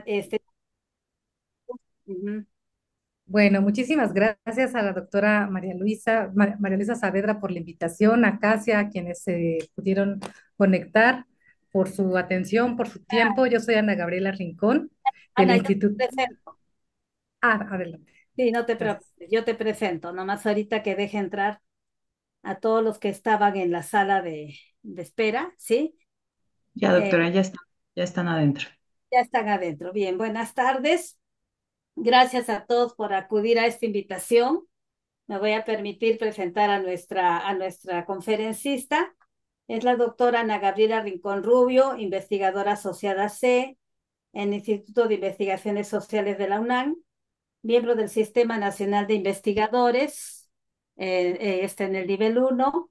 Este, ujú. Bueno, muchísimas gracias a la doctora María Luisa Saavedra por la invitación, a Casia, a quienes se pudieron conectar, por su atención, por su tiempo. Yo soy Ana Gabriela Rincón del Ana, yo te Instituto. presento. Adelante. Sí, no te Gracias. preocupes, yo te presento. Nomás ahorita que deje entrar a todos los que estaban en la sala de espera, ¿sí? Ya, Eh, doctora, ya están adentro. ya están adentro. Bien, buenas tardes. Gracias a todos por acudir a esta invitación. Me voy a permitir presentar a nuestra conferencista. Es la doctora Ana Gabriela Rincón Rubio, investigadora asociada C en el Instituto de Investigaciones Sociales de la UNAM, miembro del Sistema Nacional de Investigadores, está en el nivel uno,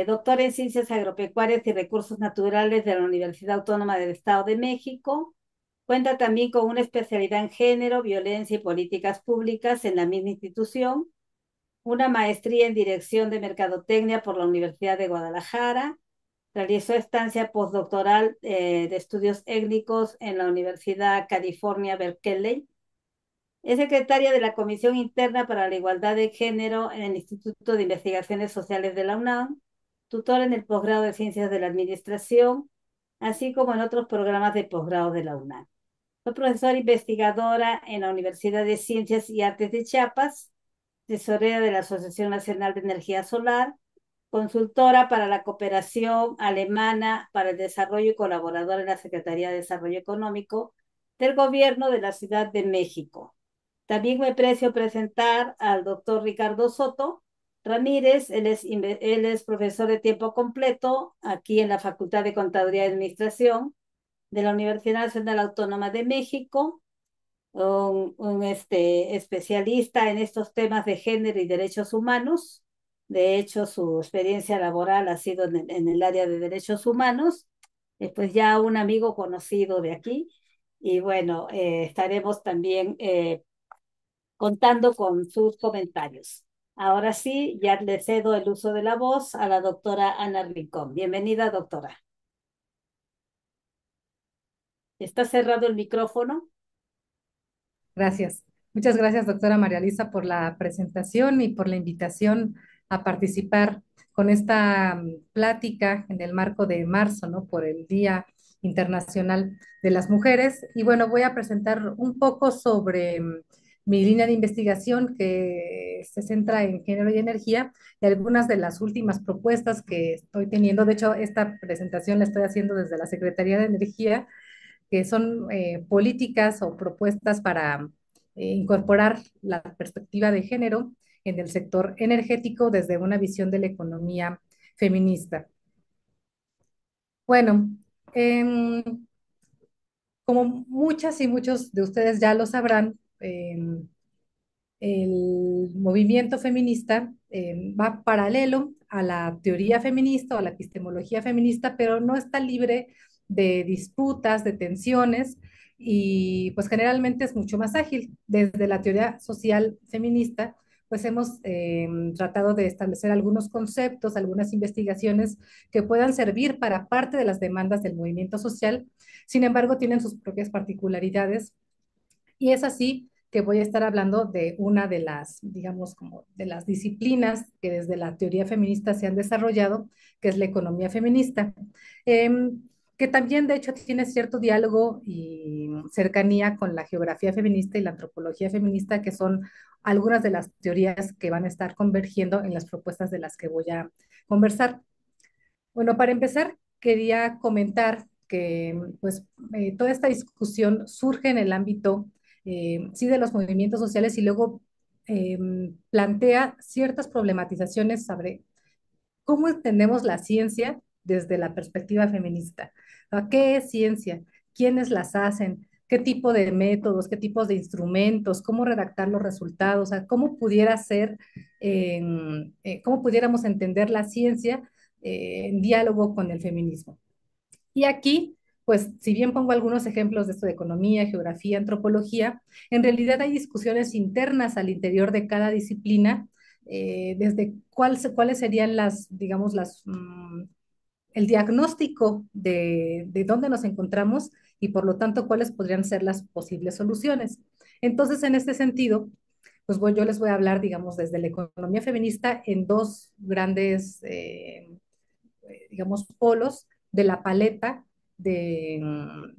doctor en Ciencias Agropecuarias y Recursos Naturales de la Universidad Autónoma del Estado de México. Cuenta también con una especialidad en género, violencia y políticas públicas en la misma institución, una maestría en Dirección de Mercadotecnia por la Universidad de Guadalajara. Realizó estancia postdoctoral de estudios étnicos en la Universidad California Berkeley. Es secretaria de la Comisión Interna para la Igualdad de Género en el Instituto de Investigaciones Sociales de la UNAM, tutora en el posgrado de Ciencias de la Administración, así como en otros programas de posgrado de la UNAM. Fue profesora investigadora en la Universidad de Ciencias y Artes de Chiapas, tesorera de la Asociación Nacional de Energía Solar, consultora para la cooperación alemana para el desarrollo y colaboradora en la Secretaría de Desarrollo Económico del Gobierno de la Ciudad de México. También me precio presentar al doctor Ricardo Soto Ramírez. Él es profesor de tiempo completo aquí en la Facultad de Contaduría y Administración de la Universidad Nacional Autónoma de México, un especialista en estos temas de género y derechos humanos. De hecho, su experiencia laboral ha sido en el área de derechos humanos. Pues ya un amigo conocido de aquí. Y bueno, estaremos también contando con sus comentarios. Ahora sí, ya le cedo el uso de la voz a la doctora Ana Rincón. Bienvenida, doctora. ¿Está cerrado el micrófono? Gracias. Muchas gracias, doctora María Luisa, por la presentación y por la invitación a participar con esta plática en el marco de marzo, ¿no? Por el Día Internacional de las Mujeres. Y bueno, voy a presentar un poco sobre mi línea de investigación que se centra en género y energía y algunas de las últimas propuestas que estoy teniendo. De hecho, esta presentación la estoy haciendo desde la Secretaría de Energía, que son políticas o propuestas para incorporar la perspectiva de género en el sector energético desde una visión de la economía feminista. Bueno, em, como muchas y muchos de ustedes ya lo sabrán, el movimiento feminista va paralelo a la teoría feminista o a la epistemología feminista, pero no está libre de disputas, de tensiones, y pues generalmente es mucho más ágil. Desde la teoría social feminista, pues hemos tratado de establecer algunos conceptos, algunas investigaciones que puedan servir para parte de las demandas del movimiento social. Sin embargo, tienen sus propias particularidades, y es así que voy a estar hablando de una de las, digamos, como de las disciplinas que desde la teoría feminista se han desarrollado, que es la economía feminista, que también de hecho tiene cierto diálogo y cercanía con la geografía feminista y la antropología feminista, que son algunas de las teorías que van a estar convergiendo en las propuestas de las que voy a conversar. Bueno, para empezar, quería comentar que pues, toda esta discusión surge en el ámbito, sí, de los movimientos sociales, y luego eh, plantea ciertas problematizaciones sobre cómo entendemos la ciencia desde la perspectiva feminista. ¿Qué es ciencia? ¿Quiénes las hacen? ¿Qué tipo de métodos? ¿Qué tipos de instrumentos? ¿Cómo redactar los resultados? O sea, ¿cómo pudiera ser, cómo pudiéramos entender la ciencia en diálogo con el feminismo? Y aquí, pues, si bien pongo algunos ejemplos de esto de economía, geografía, antropología, en realidad hay discusiones internas al interior de cada disciplina, desde cuáles serían las, digamos, el diagnóstico de dónde nos encontramos y por lo tanto cuáles podrían ser las posibles soluciones. Entonces, en este sentido, pues yo les voy a hablar, digamos, desde la economía feminista en dos grandes, digamos, polos de la paleta de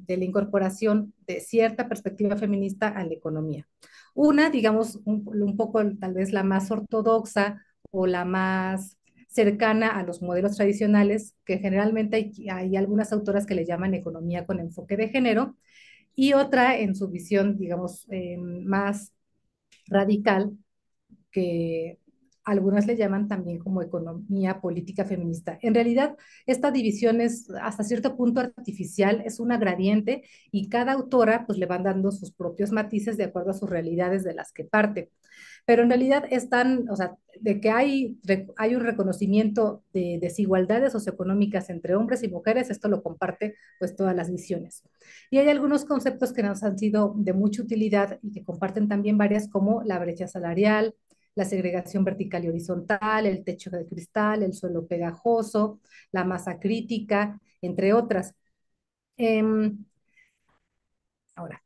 la incorporación de cierta perspectiva feminista a la economía. Una, digamos, un poco tal vez la más ortodoxa o la más cercana a los modelos tradicionales, que generalmente hay algunas autoras que le llaman economía con enfoque de género, y otra en su visión, digamos, más radical, que algunas le llaman también como economía política feminista. En realidad, esta división es hasta cierto punto artificial, es una gradiente y cada autora pues le van dando sus propios matices de acuerdo a sus realidades de las que parte. Pero en realidad están, o sea, de que hay un reconocimiento de desigualdades socioeconómicas entre hombres y mujeres, esto lo comparte pues todas las visiones. Y hay algunos conceptos que nos han sido de mucha utilidad y que comparten también varias como la brecha salarial, la segregación vertical y horizontal, el techo de cristal, el suelo pegajoso, la masa crítica, entre otras. Ahora,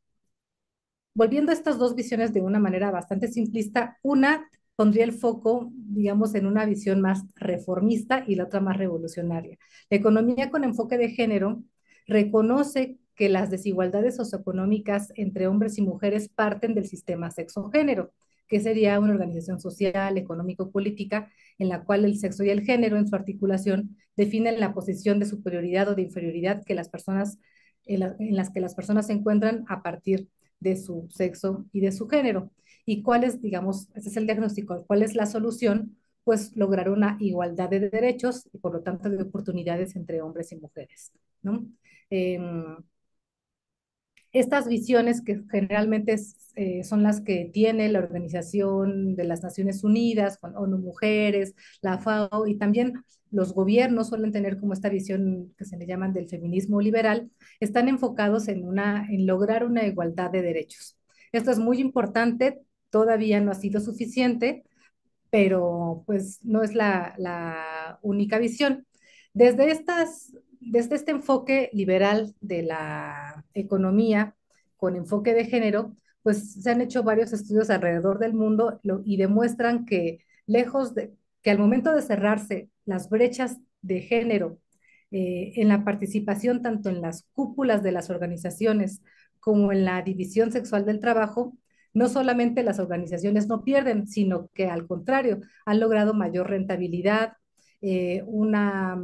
volviendo a estas dos visiones de una manera bastante simplista, una pondría el foco, digamos, en una visión más reformista y la otra más revolucionaria. La economía con enfoque de género reconoce que las desigualdades socioeconómicas entre hombres y mujeres parten del sistema sexo-género, que sería una organización social, económico-política, en la cual el sexo y el género en su articulación definen la posición de superioridad o de inferioridad que las personas, en las que las personas se encuentran a partir de su sexo y de su género. ¿Y cuál es, digamos, ese es el diagnóstico, cuál es la solución? Pues lograr una igualdad de derechos y por lo tanto de oportunidades entre hombres y mujeres, ¿no? Eh, estas visiones que generalmente son las que tiene la Organización de las Naciones Unidas, con ONU Mujeres, la FAO y también los gobiernos suelen tener como esta visión que se le llaman del feminismo liberal, están enfocados en lograr una igualdad de derechos. Esto es muy importante, todavía no ha sido suficiente, pero pues no es la única visión. Desde este enfoque liberal de la economía con enfoque de género, pues se han hecho varios estudios alrededor del mundo y demuestran que lejos de que al momento de cerrarse las brechas de género en la participación tanto en las cúpulas de las organizaciones como en la división sexual del trabajo, no solamente las organizaciones no pierden, sino que al contrario, han logrado mayor rentabilidad, una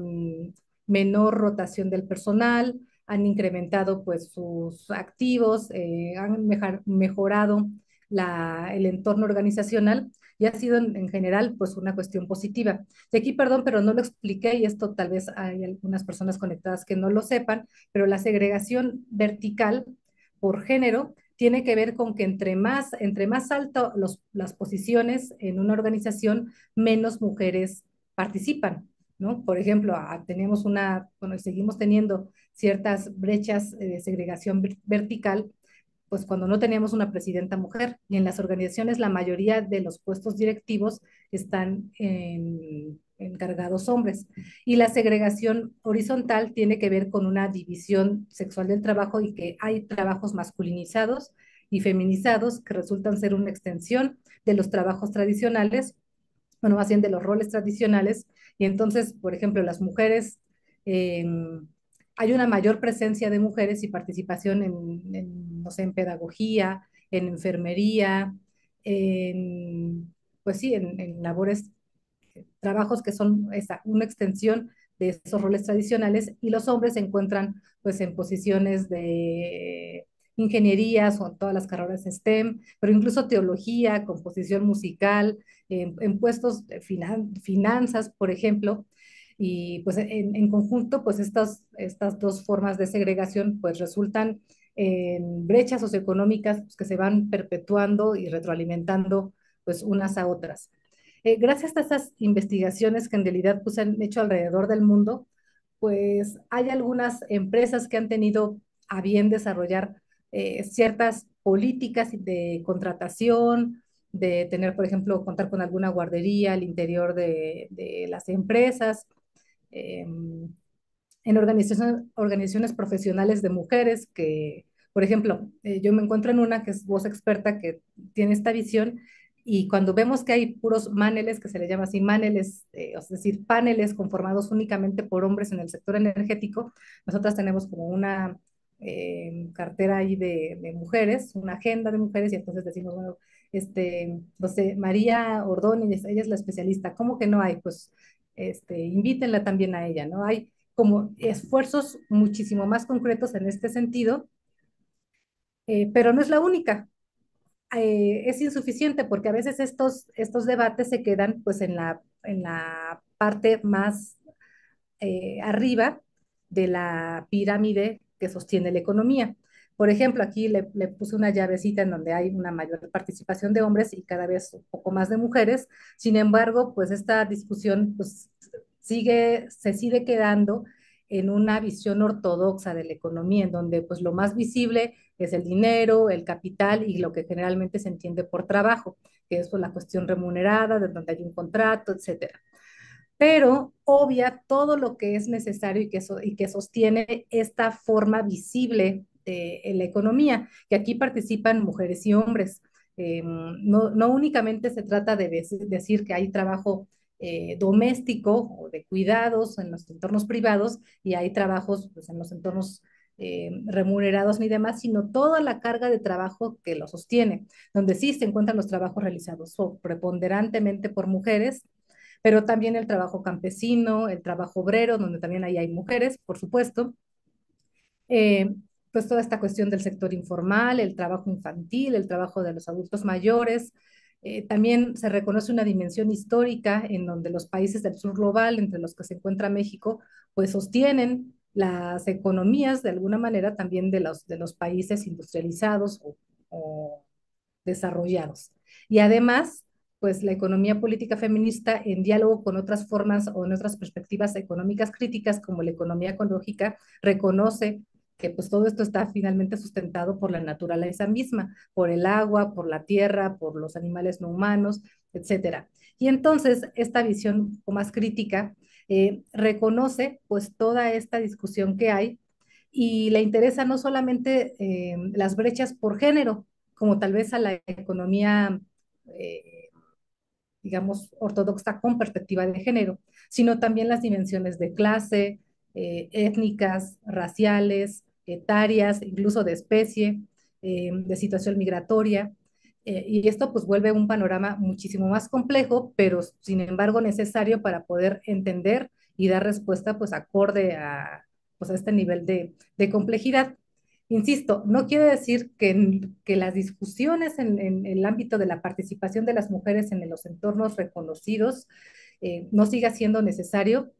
menor rotación del personal, han incrementado pues sus activos, han mejorado el entorno organizacional y ha sido en general pues una cuestión positiva. Y aquí, perdón, pero no lo expliqué y esto tal vez hay algunas personas conectadas que no lo sepan, pero la segregación vertical por género tiene que ver con que entre más alto las posiciones en una organización, menos mujeres participan, ¿no? Por ejemplo, tenemos bueno, seguimos teniendo ciertas brechas de segregación vertical, pues cuando no teníamos una presidenta mujer y en las organizaciones la mayoría de los puestos directivos están encargados hombres. Y la segregación horizontal tiene que ver con una división sexual del trabajo y que hay trabajos masculinizados y feminizados que resultan ser una extensión de los trabajos tradicionales, bueno, más bien de los roles tradicionales. Y entonces, por ejemplo, las mujeres, eh, hay una mayor presencia de mujeres y participación no sé, en pedagogía, en enfermería, pues sí, en labores, trabajos que son una extensión de esos roles tradicionales y los hombres se encuentran pues en posiciones de ingenierías o en todas las carreras STEM, pero incluso teología, composición musical, en puestos de finanzas, por ejemplo, y pues en conjunto pues estas dos formas de segregación pues resultan en brechas socioeconómicas pues, que se van perpetuando y retroalimentando pues unas a otras. Gracias a estas investigaciones que en realidad pues, se han hecho alrededor del mundo, pues hay algunas empresas que han tenido a bien desarrollar ciertas políticas de contratación, de tener, por ejemplo, contar con alguna guardería al interior de las empresas. Eh, en organizaciones profesionales de mujeres que, por ejemplo, yo me encuentro en una que es Voz Experta que tiene esta visión y cuando vemos que hay puros maneles, que se le llama así maneles, es decir, paneles conformados únicamente por hombres en el sector energético, nosotras tenemos como una cartera ahí de mujeres, una agenda de mujeres y entonces decimos, bueno, no sé, María Ordóñez, ella es la especialista, ¿cómo que no hay? Pues invítenla también a ella, ¿no? Hay como esfuerzos muchísimo más concretos en este sentido, pero no es la única. Es insuficiente porque a veces estos debates se quedan pues en la parte más arriba de la pirámide que sostiene la economía. Por ejemplo, aquí le puse una llavecita en donde hay una mayor participación de hombres y cada vez un poco más de mujeres. Sin embargo, pues esta discusión pues, se sigue quedando en una visión ortodoxa de la economía, en donde pues lo más visible es el dinero, el capital y lo que generalmente se entiende por trabajo, que es pues, la cuestión remunerada, de donde hay un contrato, etcétera, pero obvia todo lo que es necesario y que sostiene esta forma visible en la economía, que aquí participan mujeres y hombres. No únicamente se trata de decir que hay trabajo doméstico o de cuidados en los entornos privados y hay trabajos pues, en los entornos remunerados ni demás, sino toda la carga de trabajo que lo sostiene, donde sí se encuentran los trabajos realizados preponderantemente por mujeres, pero también el trabajo campesino, el trabajo obrero, donde también ahí hay mujeres, por supuesto. Eh, pues toda esta cuestión del sector informal, el trabajo infantil, el trabajo de los adultos mayores. También se reconoce una dimensión histórica en donde los países del sur global, entre los que se encuentra México, pues sostienen las economías de alguna manera también de los países industrializados o desarrollados. Y además, pues la economía política feminista en diálogo con otras formas o en otras perspectivas económicas críticas como la economía ecológica reconoce que pues todo esto está finalmente sustentado por la naturaleza misma, por el agua, por la tierra, por los animales no humanos, etcétera. Y entonces esta visión un poco más crítica reconoce pues toda esta discusión que hay y le interesa no solamente las brechas por género, como tal vez a la economía, eh, digamos, ortodoxa con perspectiva de género, sino también las dimensiones de clase, étnicas, raciales, etarias, incluso de especie, de situación migratoria. Y esto pues vuelve un panorama muchísimo más complejo, pero sin embargo necesario para poder entender y dar respuesta pues acorde pues, a este nivel de complejidad. Insisto, no quiere decir que las discusiones en el ámbito de la participación de las mujeres en los entornos reconocidos no siga siendo necesario.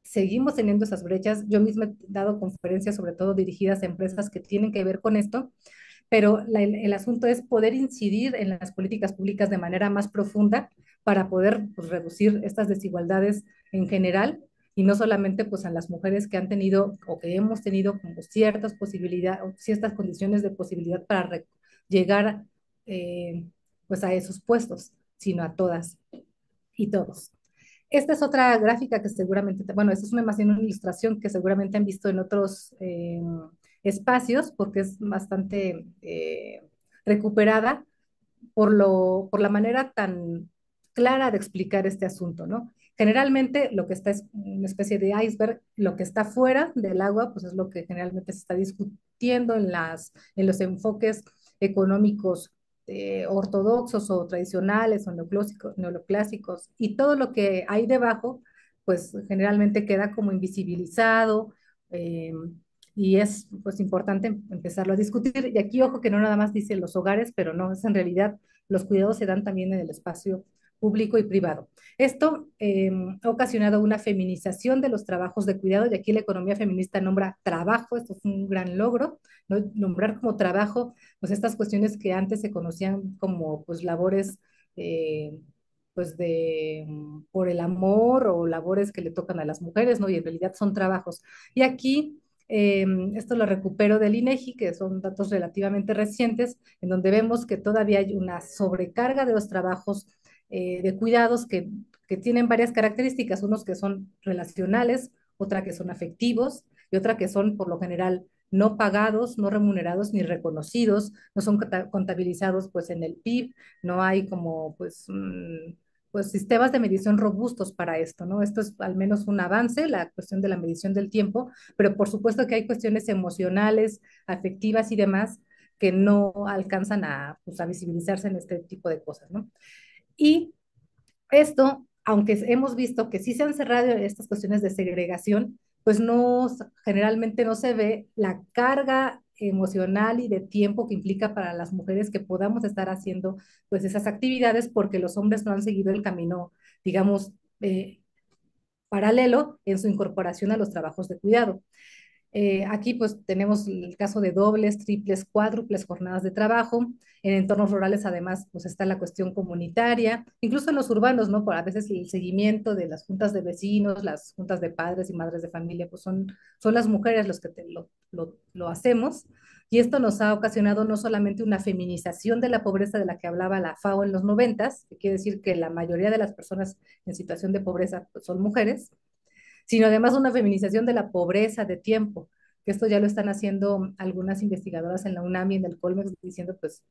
Seguimos teniendo esas brechas. Yo misma he dado conferencias, sobre todo dirigidas a empresas que tienen que ver con esto, pero el asunto es poder incidir en las políticas públicas de manera más profunda para poder pues, reducir estas desigualdades en general y no solamente pues a las mujeres que han tenido o que hemos tenido como ciertas posibilidades o ciertas condiciones de posibilidad para llegar pues a esos puestos, sino a todas y todos. Esta es otra gráfica que seguramente, bueno, esta es más bien una ilustración que seguramente han visto en otros espacios porque es bastante recuperada por la manera tan clara de explicar este asunto, ¿no? Generalmente lo que está es una especie de iceberg, lo que está fuera del agua, pues es lo que generalmente se está discutiendo en los enfoques económicos ortodoxos o tradicionales o neoclásicos, y todo lo que hay debajo, pues generalmente queda como invisibilizado, eh, y es pues importante empezarlo a discutir. Y aquí, ojo, que no nada más dice los hogares, pero no, es en realidad los cuidados se dan también en el espacio público y privado. Esto ha ocasionado una feminización de los trabajos de cuidado y aquí la economía feminista nombra trabajo, esto es un gran logro, ¿no? Nombrar como trabajo, pues estas cuestiones que antes se conocían como pues labores eh, pues por el amor o labores que le tocan a las mujeres, ¿no? Y en realidad son trabajos. Y aquí esto lo recupero del INEGI, que son datos relativamente recientes, en donde vemos que todavía hay una sobrecarga de los trabajos de cuidados que tienen varias características, unos que son relacionales, otra que son afectivos, y otra que son por lo general no pagados, no remunerados ni reconocidos, no son contabilizados pues en el PIB, no hay como pues sistemas de medición robustos para esto, ¿no? Esto es al menos un avance, la cuestión de la medición del tiempo, pero por supuesto que hay cuestiones emocionales, afectivas y demás que no alcanzan a, pues, a visibilizarse en este tipo de cosas, ¿no? Y esto, aunque hemos visto que sí se han cerrado estas cuestiones de segregación, pues no, generalmente no se ve la carga emocional y de tiempo que implica para las mujeres que podamos estar haciendo pues esas actividades porque los hombres no han seguido el camino, digamos, paralelo en su incorporación a los trabajos de cuidado. Aquí pues tenemos el caso de dobles, triples, cuádruples jornadas de trabajo. En entornos rurales además pues está la cuestión comunitaria, incluso en los urbanos, ¿no? Por a veces el seguimiento de las juntas de vecinos, las juntas de padres y madres de familia, pues son las mujeres los que lo hacemos. Y esto nos ha ocasionado no solamente una feminización de la pobreza de la que hablaba la FAO en los noventas, que quiere decir que la mayoría de las personas en situación de pobreza pues, son mujeres, sino además una feminización de la pobreza de tiempo, que esto ya lo están haciendo algunas investigadoras en la UNAM y en el Colmex diciendo, pues,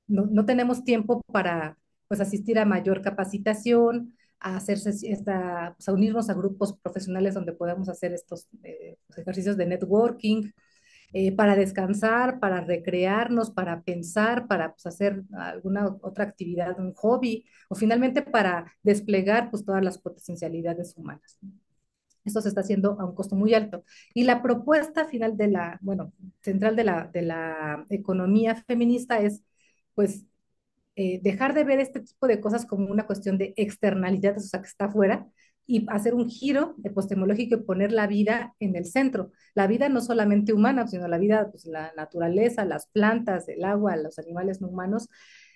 no tenemos tiempo para, pues, asistir a mayor capacitación, a hacerse pues, a unirnos a grupos profesionales donde podamos hacer estos pues, ejercicios de networking, para descansar, para recrearnos, para pensar, para pues, hacer alguna otra actividad, un hobby, o finalmente para desplegar pues, todas las potencialidades humanas. Esto se está haciendo a un costo muy alto. Y la propuesta final de la, bueno, central de la economía feminista es, pues, dejar de ver este tipo de cosas como una cuestión de externalidades, o sea, que está afuera, y hacer un giro epistemológico y poner la vida en el centro. La vida no solamente humana, sino la vida, pues, la naturaleza, las plantas, el agua, los animales no humanos,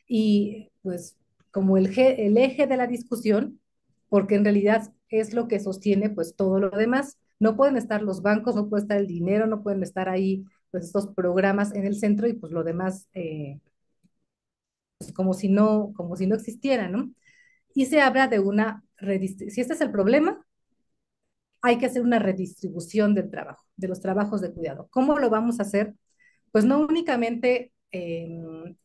y pues como el eje de la discusión, porque en realidad es lo que sostiene pues todo lo demás. No pueden estar los bancos, no puede estar el dinero, no pueden estar ahí pues estos programas en el centro y pues lo demás pues, como si no existiera, ¿no? Y se habla de una redistribución. Si este es el problema, hay que hacer una redistribución del trabajo, de los trabajos de cuidado. ¿Cómo lo vamos a hacer? Pues no únicamente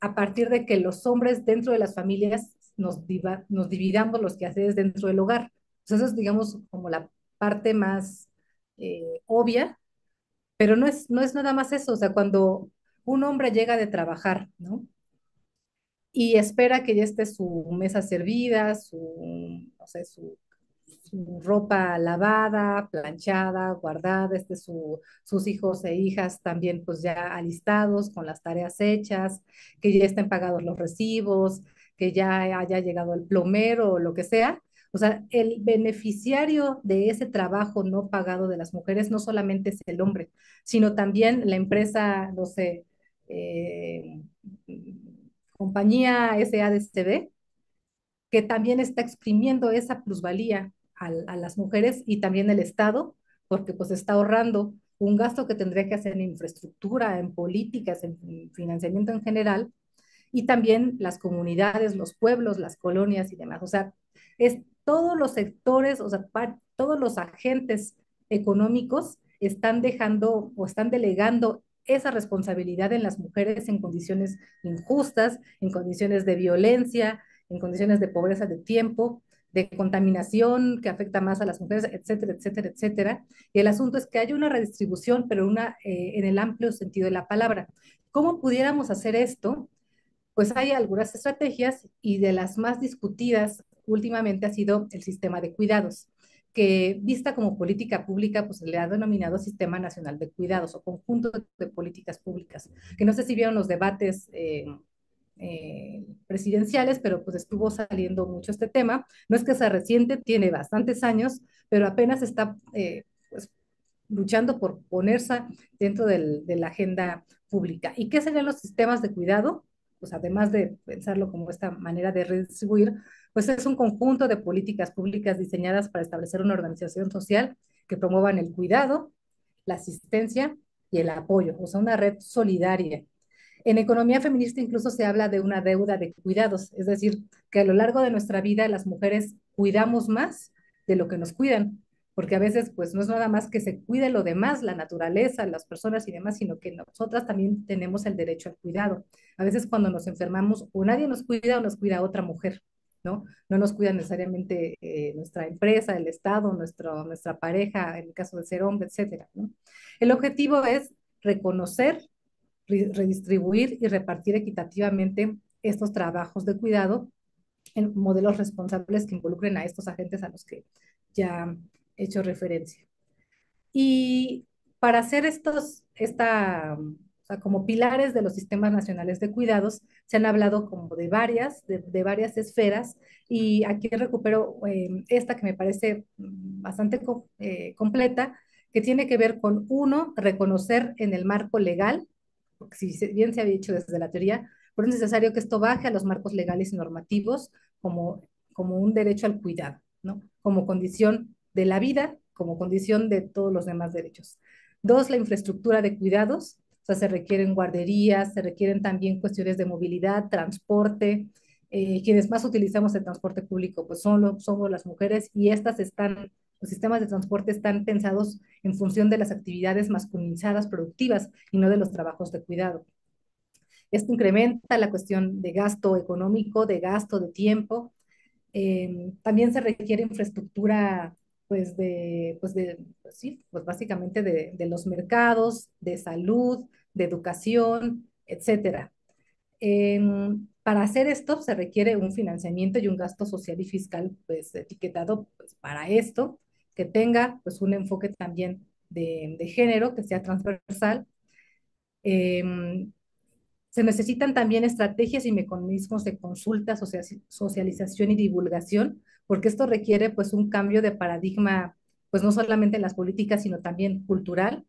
a partir de que los hombres dentro de las familias nos dividamos los quehaceres dentro del hogar. Pues eso es, digamos, como la parte más obvia, pero no es nada más eso. O sea, cuando un hombre llega de trabajar, ¿no? Y espera que ya esté su mesa servida, no sé, su ropa lavada, planchada, guardada, sus hijos e hijas también pues ya alistados con las tareas hechas, que ya estén pagados los recibos, que ya haya llegado el plomero o lo que sea. O sea, el beneficiario de ese trabajo no pagado de las mujeres no solamente es el hombre, sino también la empresa, no sé, eh, compañía SADCB, que también está exprimiendo esa plusvalía a las mujeres y también el Estado, porque pues está ahorrando un gasto que tendría que hacer en infraestructura, en políticas, en financiamiento en general, y también las comunidades, los pueblos, las colonias y demás. O sea, es todos los sectores, o sea, todos los agentes económicos están dejando o están delegando esa responsabilidad en las mujeres en condiciones injustas, en condiciones de violencia, en condiciones de pobreza de tiempo, de contaminación que afecta más a las mujeres, etcétera, etcétera, etcétera. Y el asunto es que hay una redistribución, pero en el amplio sentido de la palabra. ¿Cómo pudiéramos hacer esto? Pues hay algunas estrategias y de las más discutidas últimamente ha sido el sistema de cuidados, que vista como política pública, pues se le ha denominado Sistema Nacional de Cuidados o conjunto de políticas públicas, que no sé si vieron los debates presidenciales, pero pues estuvo saliendo mucho este tema. No es que sea reciente, tiene bastantes años, pero apenas está pues, luchando por ponerse dentro de la agenda pública. ¿Y qué serían los sistemas de cuidado? Pues además de pensarlo como esta manera de redistribuir, pues es un conjunto de políticas públicas diseñadas para establecer una organización social que promuevan el cuidado, la asistencia y el apoyo, o sea, una red solidaria. En economía feminista incluso se habla de una deuda de cuidados, es decir, que a lo largo de nuestra vida las mujeres cuidamos más de lo que nos cuidan. porque a veces pues no es nada más que se cuide lo demás, la naturaleza, las personas y demás, sino que nosotras también tenemos el derecho al cuidado. A veces cuando nos enfermamos o nadie nos cuida o nos cuida otra mujer, ¿no? No nos cuida necesariamente nuestra empresa, el Estado, nuestra pareja, en el caso de ser hombre, etcétera, ¿no? El objetivo es reconocer, redistribuir y repartir equitativamente estos trabajos de cuidado en modelos responsables que involucren a estos agentes a los que ya he hecho referencia. Y para hacer o sea, como pilares de los sistemas nacionales de cuidados, se han hablado como de varias esferas, y aquí recupero esta que me parece bastante completa, que tiene que ver con, uno, reconocer en el marco legal, porque si bien se había dicho desde la teoría, pero es necesario que esto baje a los marcos legales y normativos como un derecho al cuidado, ¿no? Como condición de la vida, como condición de todos los demás derechos. Dos, la infraestructura de cuidados, o sea, se requieren guarderías, se requieren también cuestiones de movilidad, transporte. Quienes más utilizamos el transporte público, pues somos las mujeres, y los sistemas de transporte están pensados en función de las actividades masculinizadas productivas y no de los trabajos de cuidado. Esto incrementa la cuestión de gasto económico, de gasto de tiempo. También se requiere infraestructura, pues sí, pues básicamente de los mercados, de salud, de educación, etcétera. Para hacer esto se requiere un financiamiento y un gasto social y fiscal, pues etiquetado pues, para esto, que tenga pues un enfoque también de género, que sea transversal. Em, Se necesitan también estrategias y mecanismos de consulta, socialización y divulgación, porque esto requiere pues un cambio de paradigma, pues no solamente en las políticas, sino también cultural,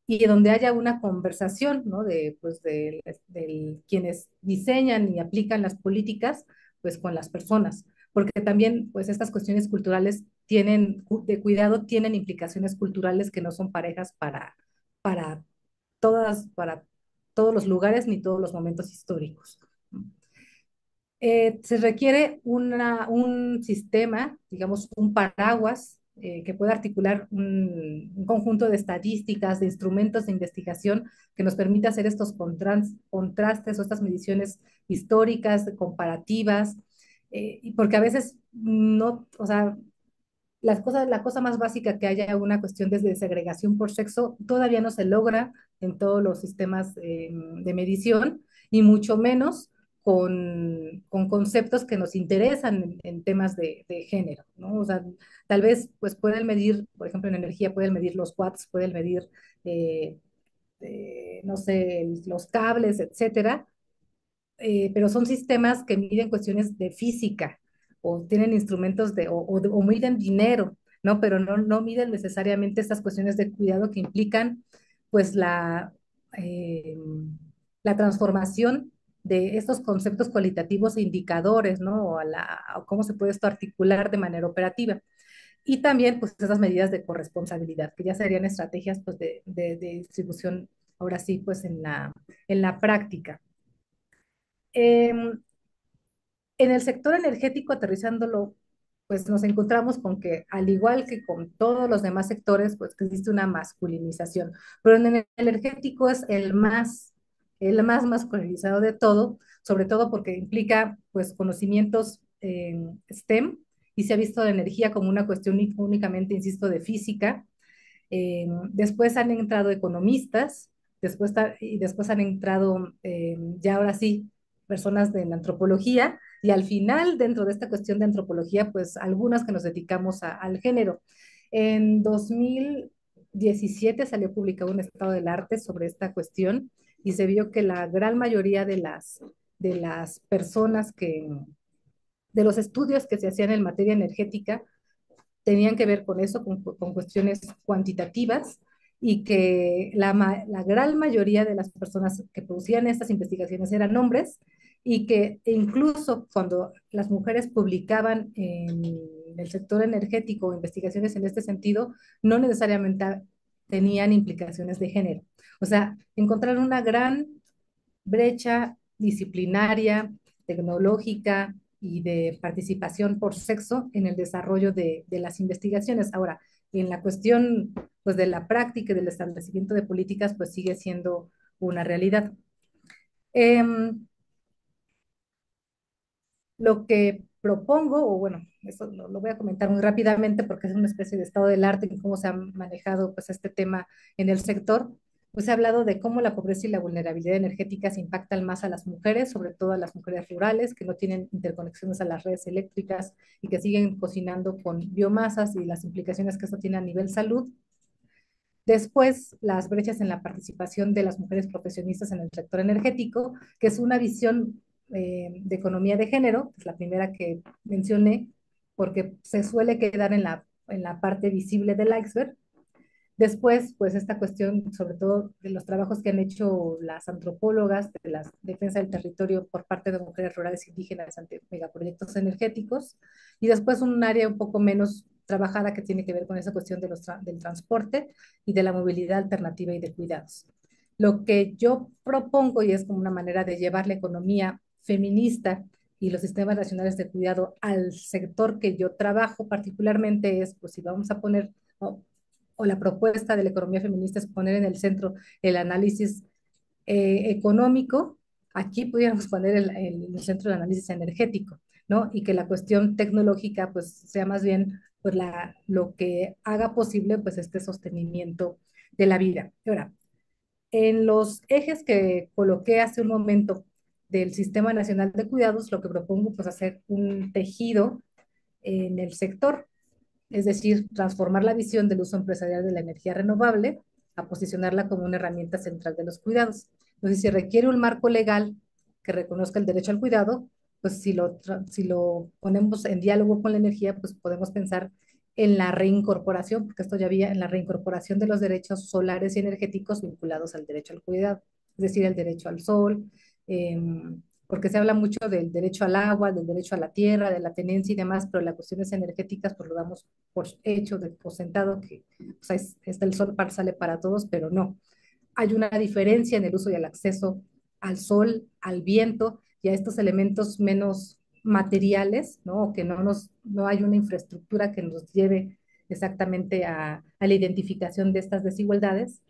y donde haya una conversación, ¿no? De quienes diseñan y aplican las políticas, pues con las personas, porque también pues estas cuestiones culturales de cuidado tienen implicaciones culturales que no son parejas para para todos los lugares ni todos los momentos históricos. Se requiere un sistema, digamos, un paraguas que pueda articular un conjunto de estadísticas, de instrumentos de investigación que nos permita hacer estos contrastes o estas mediciones históricas, comparativas, y porque a veces no, o sea, la cosa más básica, que haya una cuestión de segregación por sexo, todavía no se logra en todos los sistemas de medición, y mucho menos con conceptos que nos interesan en temas de género, ¿no? O sea, tal vez pues pueden medir, por ejemplo, en energía pueden medir los watts, pueden medir, eh, no sé, los cables, etcétera, pero son sistemas que miden cuestiones de física o tienen instrumentos o miden dinero, ¿no? Pero no miden necesariamente estas cuestiones de cuidado que implican pues eh, la transformación de estos conceptos cualitativos e indicadores, ¿no? O cómo se puede esto articular de manera operativa. Y también pues esas medidas de corresponsabilidad, que ya serían estrategias pues de distribución, ahora sí, pues en la práctica. Em, en el sector energético, aterrizándolo, pues nos encontramos con que, al igual que con todos los demás sectores, pues que existe una masculinización, pero en el energético es el más masculinizado de todo, sobre todo porque implica pues conocimientos STEM, y se ha visto la energía como una cuestión únicamente, insisto, de física. Después han entrado economistas, y después han entrado, ya ahora sí, personas de la antropología, y al final, dentro de esta cuestión de antropología, pues algunas que nos dedicamos al género. En 2017 salió publicado un estado del arte sobre esta cuestión, y se vio que la gran mayoría de las personas de los estudios que se hacían en materia energética, tenían que ver con eso, con cuestiones cuantitativas, y que la gran mayoría de las personas que producían estas investigaciones eran hombres, y que incluso cuando las mujeres publicaban en el sector energético investigaciones en este sentido, no necesariamente tenían implicaciones de género. O sea, encontraron una gran brecha disciplinaria, tecnológica y de participación por sexo en el desarrollo de las investigaciones. Ahora, en la cuestión pues de la práctica y del establecimiento de políticas pues sigue siendo una realidad. Em, lo que propongo, o bueno, eso lo voy a comentar muy rápidamente porque es una especie de estado del arte en cómo se ha manejado pues este tema en el sector, pues he hablado de cómo la pobreza y la vulnerabilidad energética se impactan más a las mujeres, sobre todo a las mujeres rurales que no tienen interconexiones a las redes eléctricas y que siguen cocinando con biomasas y las implicaciones que eso tiene a nivel salud. Después, las brechas en la participación de las mujeres profesionistas en el sector energético, que es una visión de economía de género, es la primera que mencioné, porque se suele quedar en la parte visible del iceberg. Después, pues esta cuestión, sobre todo de los trabajos que han hecho las antropólogas de la defensa del territorio por parte de mujeres rurales indígenas ante megaproyectos energéticos. Y después un área un poco menos trabajada que tiene que ver con esa cuestión de del transporte y de la movilidad alternativa y de cuidados. Lo que yo propongo, y es como una manera de llevar la economía feminista y los sistemas nacionales de cuidado al sector que yo trabajo particularmente, es, pues si vamos a poner o la propuesta de la economía feminista es poner en el centro el análisis económico, aquí pudiéramos poner el centro del análisis energético, ¿no? Y que la cuestión tecnológica pues sea más bien pues lo que haga posible pues este sostenimiento de la vida. Ahora, en los ejes que coloqué hace un momento del Sistema Nacional de Cuidados, lo que propongo pues hacer un tejido en el sector, es decir, transformar la visión del uso empresarial de la energía renovable a posicionarla como una herramienta central de los cuidados. Entonces, si requiere un marco legal que reconozca el derecho al cuidado, pues si lo ponemos en diálogo con la energía, pues podemos pensar en la reincorporación, porque esto ya había en la reincorporación de los derechos solares y energéticos vinculados al derecho al cuidado, es decir, el derecho al sol, eh, porque se habla mucho del derecho al agua, del derecho a la tierra, de la tenencia y demás, pero las cuestiones energéticas pues lo damos por hecho, por sentado, que o sea, el sol sale para todos, pero no. Hay una diferencia en el uso y el acceso al sol, al viento y a estos elementos menos materiales, ¿no? O que no hay una infraestructura que nos lleve exactamente a la identificación de estas desigualdades.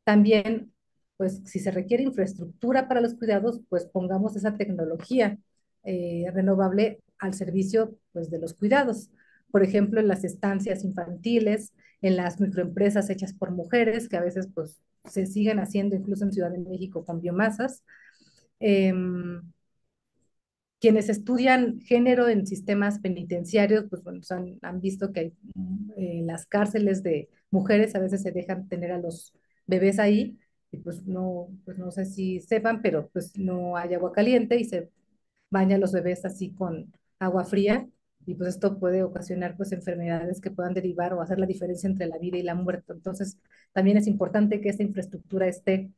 También, pues, si se requiere infraestructura para los cuidados, pues pongamos esa tecnología renovable al servicio, pues, de los cuidados. Por ejemplo, en las estancias infantiles, en las microempresas hechas por mujeres, que a veces, pues, se siguen haciendo incluso en Ciudad de México con biomasas. Em, Quienes estudian género en sistemas penitenciarios, pues bueno, han visto que hay, las cárceles de mujeres a veces se dejan tener a los bebés ahí, y pues no sé si sepan, pero pues no hay agua caliente y se baña a los bebés así con agua fría, y pues esto puede ocasionar pues enfermedades que puedan derivar o hacer la diferencia entre la vida y la muerte. Entonces, también es importante que esta infraestructura esté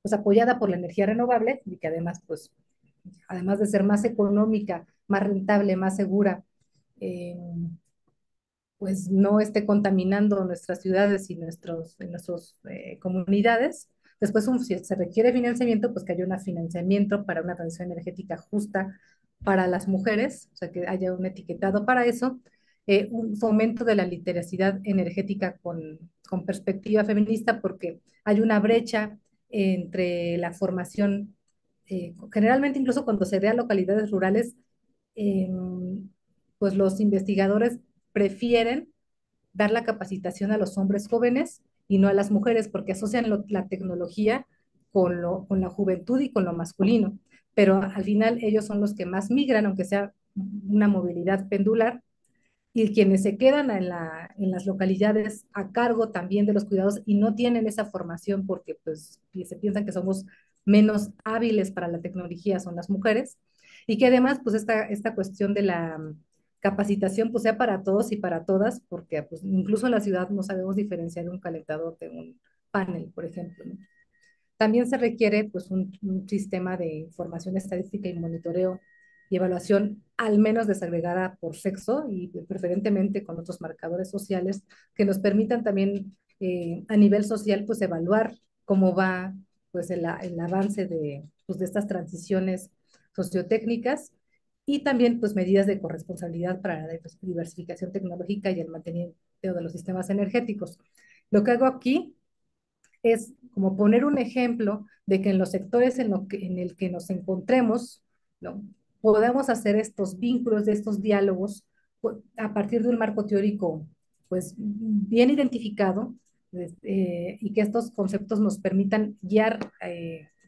pues apoyada por la energía renovable y que además, pues, además de ser más económica, más rentable, más segura, eh, pues no esté contaminando nuestras ciudades y nuestras comunidades. Después, si se requiere financiamiento, pues que haya un financiamiento para una transición energética justa para las mujeres, o sea, que haya un etiquetado para eso, un fomento de la literacidad energética con perspectiva feminista, porque hay una brecha entre la formación, generalmente incluso cuando se ve a localidades rurales, eh, pues los investigadores prefieren dar la capacitación a los hombres jóvenes y no a las mujeres, porque asocian la tecnología con la juventud y con lo masculino. Pero al final ellos son los que más migran, aunque sea una movilidad pendular, y quienes se quedan en las localidades a cargo también de los cuidados y no tienen esa formación porque pues se piensan que somos menos hábiles para la tecnología son las mujeres, y que además pues esta cuestión de la capacitación pues sea para todos y para todas, porque pues incluso en la ciudad no sabemos diferenciar un calentador de un panel, por ejemplo, ¿no? También se requiere pues un sistema de información estadística y monitoreo y evaluación al menos desagregada por sexo y preferentemente con otros marcadores sociales que nos permitan también a nivel social pues evaluar cómo va pues el avance pues, de estas transiciones sociotécnicas y también pues medidas de corresponsabilidad para la diversificación tecnológica y el mantenimiento de los sistemas energéticos. Lo que hago aquí es como poner un ejemplo de que en los sectores en el que nos encontremos, ¿no? Podemos hacer estos vínculos, de estos diálogos, pues, a partir de un marco teórico pues bien identificado, y que estos conceptos nos permitan guiar,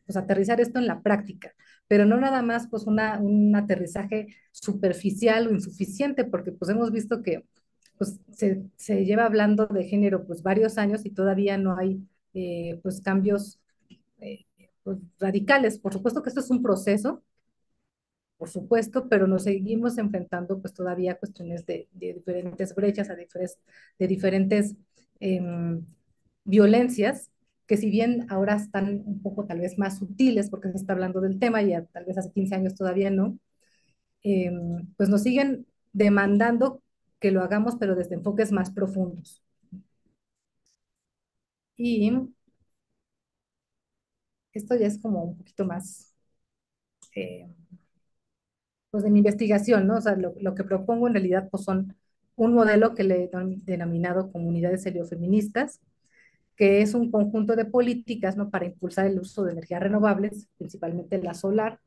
pues aterrizar esto en la práctica, pero no nada más pues un aterrizaje superficial o insuficiente, porque pues hemos visto que pues se lleva hablando de género pues varios años y todavía no hay pues cambios eh, pues, radicales. Por supuesto que esto es un proceso, por supuesto, pero nos seguimos enfrentando pues todavía a cuestiones de diferentes brechas, de diferentes em, violencias, que si bien ahora están un poco tal vez más sutiles porque se está hablando del tema, y tal vez hace 15 años todavía no, pues nos siguen demandando que lo hagamos, pero desde enfoques más profundos. Y esto ya es como un poquito más eh, pues de mi investigación, ¿no? O sea, lo que propongo en realidad pues son un modelo que le he denominado comunidades heliofeministas, que es un conjunto de políticas, ¿no? Para impulsar el uso de energías renovables, principalmente la solar,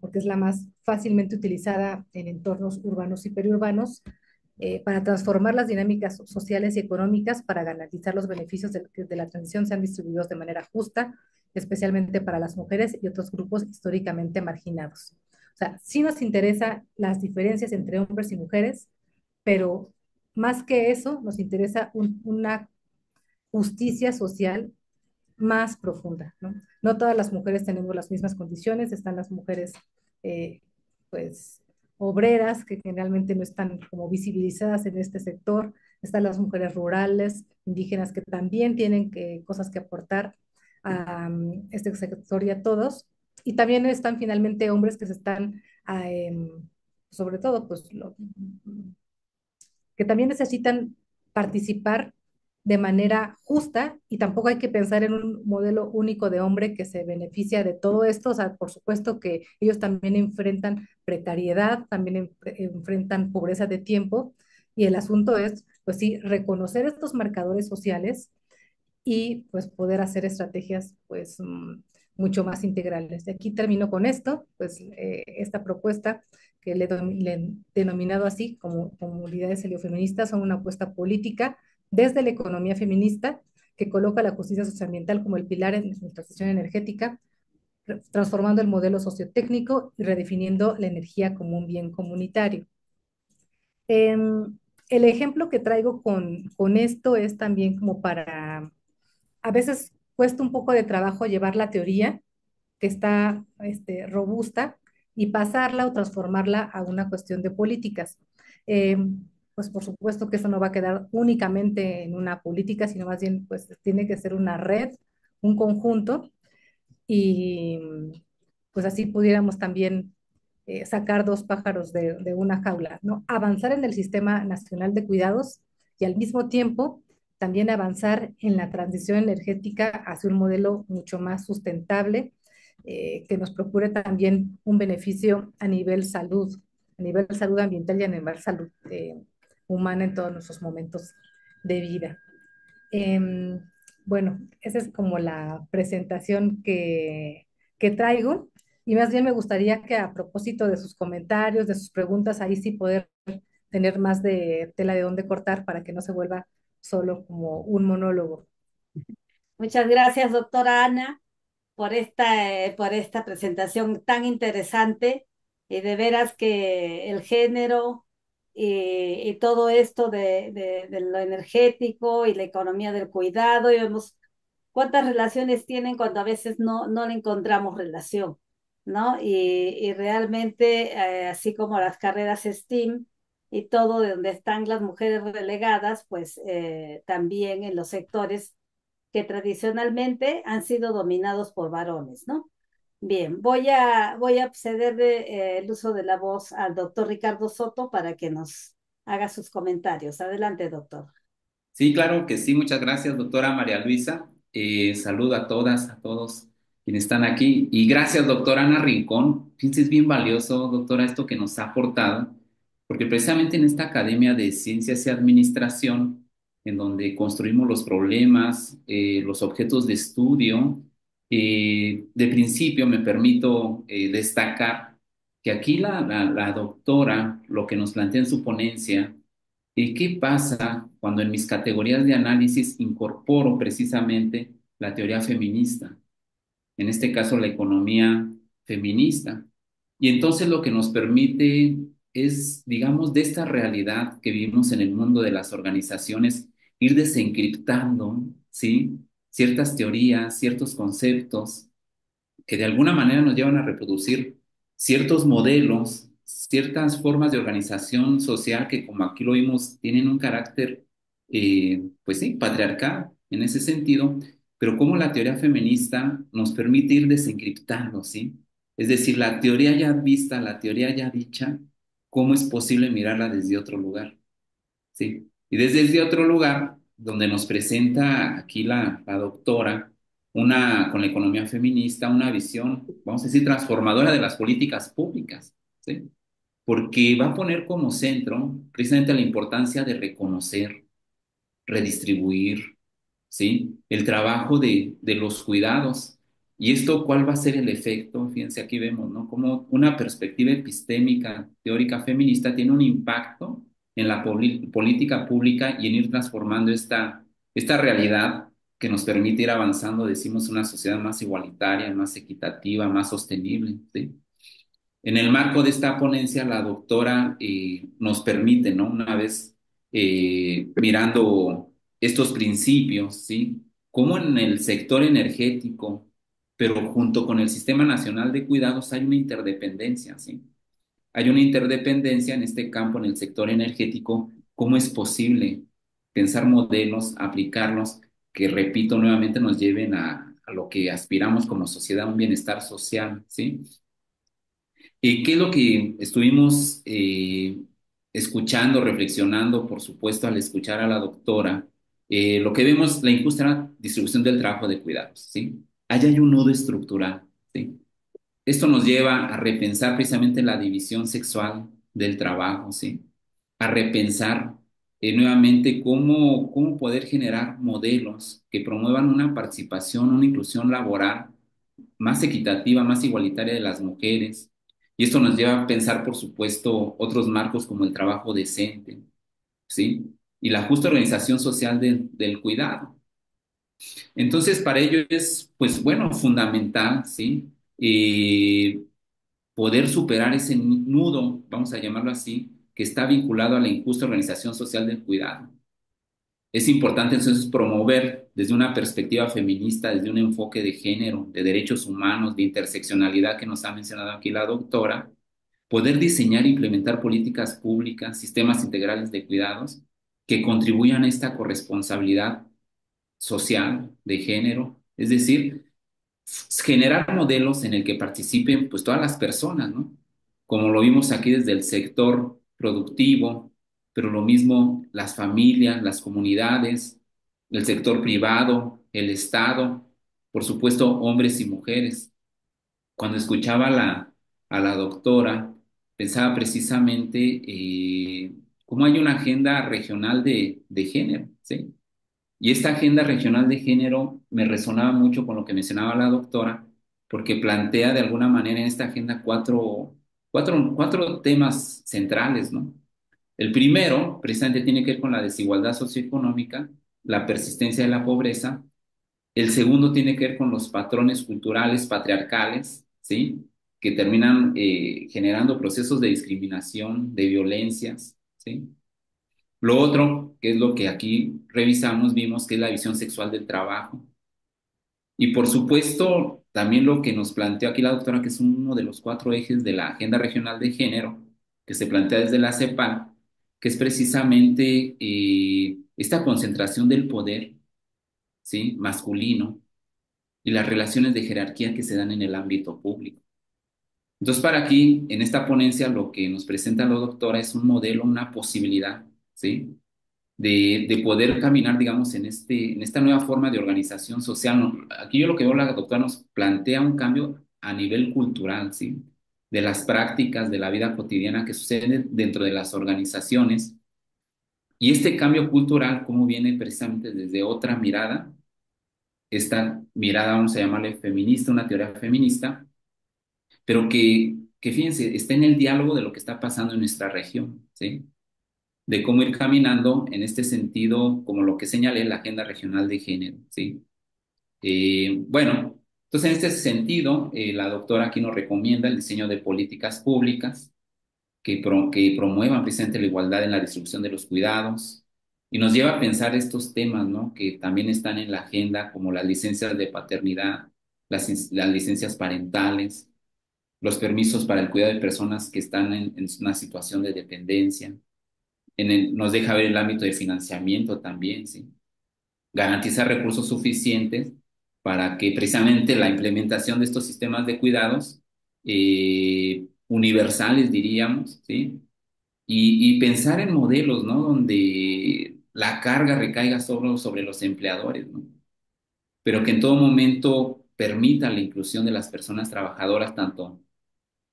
porque es la más fácilmente utilizada en entornos urbanos y periurbanos, para transformar las dinámicas sociales y económicas para garantizar los beneficios de la transición sean distribuidos de manera justa, especialmente para las mujeres y otros grupos históricamente marginados. O sea, sí nos interesa las diferencias entre hombres y mujeres, pero más que eso, nos interesa una justicia social más profunda, ¿no? No todas las mujeres tenemos las mismas condiciones, están las mujeres, eh, pues, obreras, que generalmente no están como visibilizadas en este sector, están las mujeres rurales, indígenas, que también tienen cosas que aportar a este sector y a todos, y también están finalmente hombres que se están, sobre todo, pues, que también necesitan participar de manera justa, y tampoco hay que pensar en un modelo único de hombre que se beneficia de todo esto. O sea, por supuesto que ellos también enfrentan precariedad, también enfrentan pobreza de tiempo, y el asunto es, pues sí, reconocer estos marcadores sociales y pues poder hacer estrategias pues mucho más integrales. De aquí termino con esto, pues esta propuesta que le he denominado así como comunidades heliofeministas, son una apuesta política desde la economía feminista que coloca la justicia socioambiental como el pilar en nuestra transición energética, transformando el modelo sociotécnico y redefiniendo la energía como un bien comunitario. El ejemplo que traigo con esto es también como para a veces cuesta un poco de trabajo llevar la teoría, que está robusta, y pasarla o transformarla a una cuestión de políticas. Eh, pues por supuesto que eso no va a quedar únicamente en una política, sino más bien pues tiene que ser una red, un conjunto, y pues así pudiéramos también sacar dos pájaros de una jaula, ¿no? Avanzar en el Sistema Nacional de Cuidados y al mismo tiempo también avanzar en la transición energética hacia un modelo mucho más sustentable, que nos procure también un beneficio a nivel salud ambiental y a nivel salud humana en todos nuestros momentos de vida. Em, bueno, esa es como la presentación que traigo, y más bien me gustaría que, a propósito de sus comentarios, de sus preguntas, ahí sí poder tener más de tela de dónde cortar para que no se vuelva solo como un monólogo. Muchas gracias, doctora Ana, por esta presentación tan interesante. Y de veras que el género y todo esto de lo energético y la economía del cuidado, y vemos cuántas relaciones tienen cuando a veces no le encontramos relación, ¿no? Y realmente, así como las carreras STEAM y todo de donde están las mujeres relegadas, pues también en los sectores que tradicionalmente han sido dominados por varones, ¿no? Bien, voy a ceder el uso de la voz al doctor Ricardo Soto para que nos haga sus comentarios. Adelante, doctor. Sí, claro que sí. Muchas gracias, doctora María Luisa. Saludo a todas, a todos quienes están aquí. Y gracias, doctora Ana Rincón. Fíjense, es bien valioso, doctora, esto que nos ha aportado, porque precisamente en esta Academia de Ciencias y Administración, en donde construimos los problemas, los objetos de estudio, de principio me permito destacar que aquí la doctora lo que nos plantea en su ponencia. ¿Y qué pasa cuando en mis categorías de análisis incorporo precisamente la teoría feminista? En este caso, la economía feminista. Y entonces lo que nos permite es, digamos, de esta realidad que vivimos en el mundo de las organizaciones, ir desencriptando, ¿sí? Ciertas teorías, ciertos conceptos que de alguna manera nos llevan a reproducir ciertos modelos, ciertas formas de organización social que, como aquí lo vimos, tienen un carácter, pues sí, patriarcal en ese sentido, pero cómo la teoría feminista nos permite ir desencriptando, ¿sí? Es decir, la teoría ya vista, la teoría ya dicha, ¿cómo es posible mirarla desde otro lugar? ¿Sí? Y desde otro lugar, donde nos presenta aquí la doctora, con la economía feminista, una visión, vamos a decir, transformadora de las políticas públicas, ¿sí? Porque va a poner como centro precisamente la importancia de reconocer, redistribuir, ¿sí? El trabajo de los cuidados. ¿Y esto cuál va a ser el efecto? Fíjense, aquí vemos, ¿no? Como una perspectiva epistémica, teórica feminista tiene un impacto en la política pública y en ir transformando esta realidad que nos permite ir avanzando, decimos, una sociedad más igualitaria, más equitativa, más sostenible, ¿sí? En el marco de esta ponencia, la doctora nos permite, ¿no? Una vez mirando estos principios, ¿sí? Cómo en el sector energético, pero junto con el Sistema Nacional de Cuidados hay una interdependencia, ¿sí? Hay una interdependencia en este campo, en el sector energético. ¿Cómo es posible pensar modelos, aplicarlos, que, repito nuevamente, nos lleven a lo que aspiramos como sociedad, un bienestar social, ¿sí? ¿Qué es lo que estuvimos escuchando, reflexionando, por supuesto, al escuchar a la doctora? Lo que vemos, la injusta distribución del trabajo de cuidados, ¿sí? Allá hay un nudo estructural, ¿sí? Esto nos lleva a repensar precisamente la división sexual del trabajo, ¿sí? A repensar nuevamente cómo poder generar modelos que promuevan una participación, una inclusión laboral más equitativa, más igualitaria de las mujeres. Y esto nos lleva a pensar, por supuesto, otros marcos como el trabajo decente, ¿sí? Y la justa organización social del cuidado. Entonces, para ello es, pues bueno, fundamental, ¿sí? Poder superar ese nudo, vamos a llamarlo así, que está vinculado a la injusta organización social del cuidado. Es importante entonces promover desde una perspectiva feminista, desde un enfoque de género, de derechos humanos, de interseccionalidad que nos ha mencionado aquí la doctora, poder diseñar e implementar políticas públicas, sistemas integrales de cuidados que contribuyan a esta corresponsabilidad social de género, es decir, generar modelos en el que participen pues todas las personas, ¿no? Como lo vimos aquí desde el sector productivo, pero lo mismo las familias, las comunidades, el sector privado, el Estado, por supuesto hombres y mujeres. Cuando escuchaba a la doctora, pensaba precisamente cómo hay una agenda regional de género, ¿sí? Y esta agenda regional de género me resonaba mucho con lo que mencionaba la doctora, porque plantea de alguna manera en esta agenda cuatro temas centrales, ¿no? El primero, precisamente, tiene que ver con la desigualdad socioeconómica, la persistencia de la pobreza. El segundo tiene que ver con los patrones culturales patriarcales, ¿sí? Que terminan generando procesos de discriminación, de violencias, ¿sí? Lo otro, que es lo que aquí revisamos, vimos que es la visión sexual del trabajo. Y por supuesto, también lo que nos planteó aquí la doctora, que es uno de los cuatro ejes de la Agenda Regional de Género, que se plantea desde la CEPAL, que es precisamente esta concentración del poder, ¿sí? Masculino y las relaciones de jerarquía que se dan en el ámbito público. Entonces, para aquí, en esta ponencia, lo que nos presenta la doctora es un modelo, una posibilidad, ¿sí? de poder caminar, digamos, en esta nueva forma de organización social. Aquí yo lo que veo, la doctora nos plantea un cambio a nivel cultural, ¿sí? De las prácticas, de la vida cotidiana que sucede dentro de las organizaciones. Y este cambio cultural, cómo viene precisamente desde otra mirada, esta mirada, vamos a llamarle feminista, una teoría feminista, pero que fíjense, está en el diálogo de lo que está pasando en nuestra región, ¿sí? De cómo ir caminando en este sentido, como lo que señalé, la agenda regional de género, ¿sí? Bueno, entonces en este sentido, la doctora aquí nos recomienda el diseño de políticas públicas que promuevan precisamente la igualdad en la distribución de los cuidados y nos lleva a pensar estos temas, ¿no? Que también están en la agenda, como las licencias de paternidad, las licencias parentales, los permisos para el cuidado de personas que están en una situación de dependencia. Nos deja ver el ámbito de financiamiento también, ¿sí? Garantizar recursos suficientes para que precisamente la implementación de estos sistemas de cuidados universales, diríamos, ¿sí? Y pensar en modelos, ¿no? Donde la carga recaiga sobre los empleadores, ¿no? Pero que en todo momento permita la inclusión de las personas trabajadoras, tanto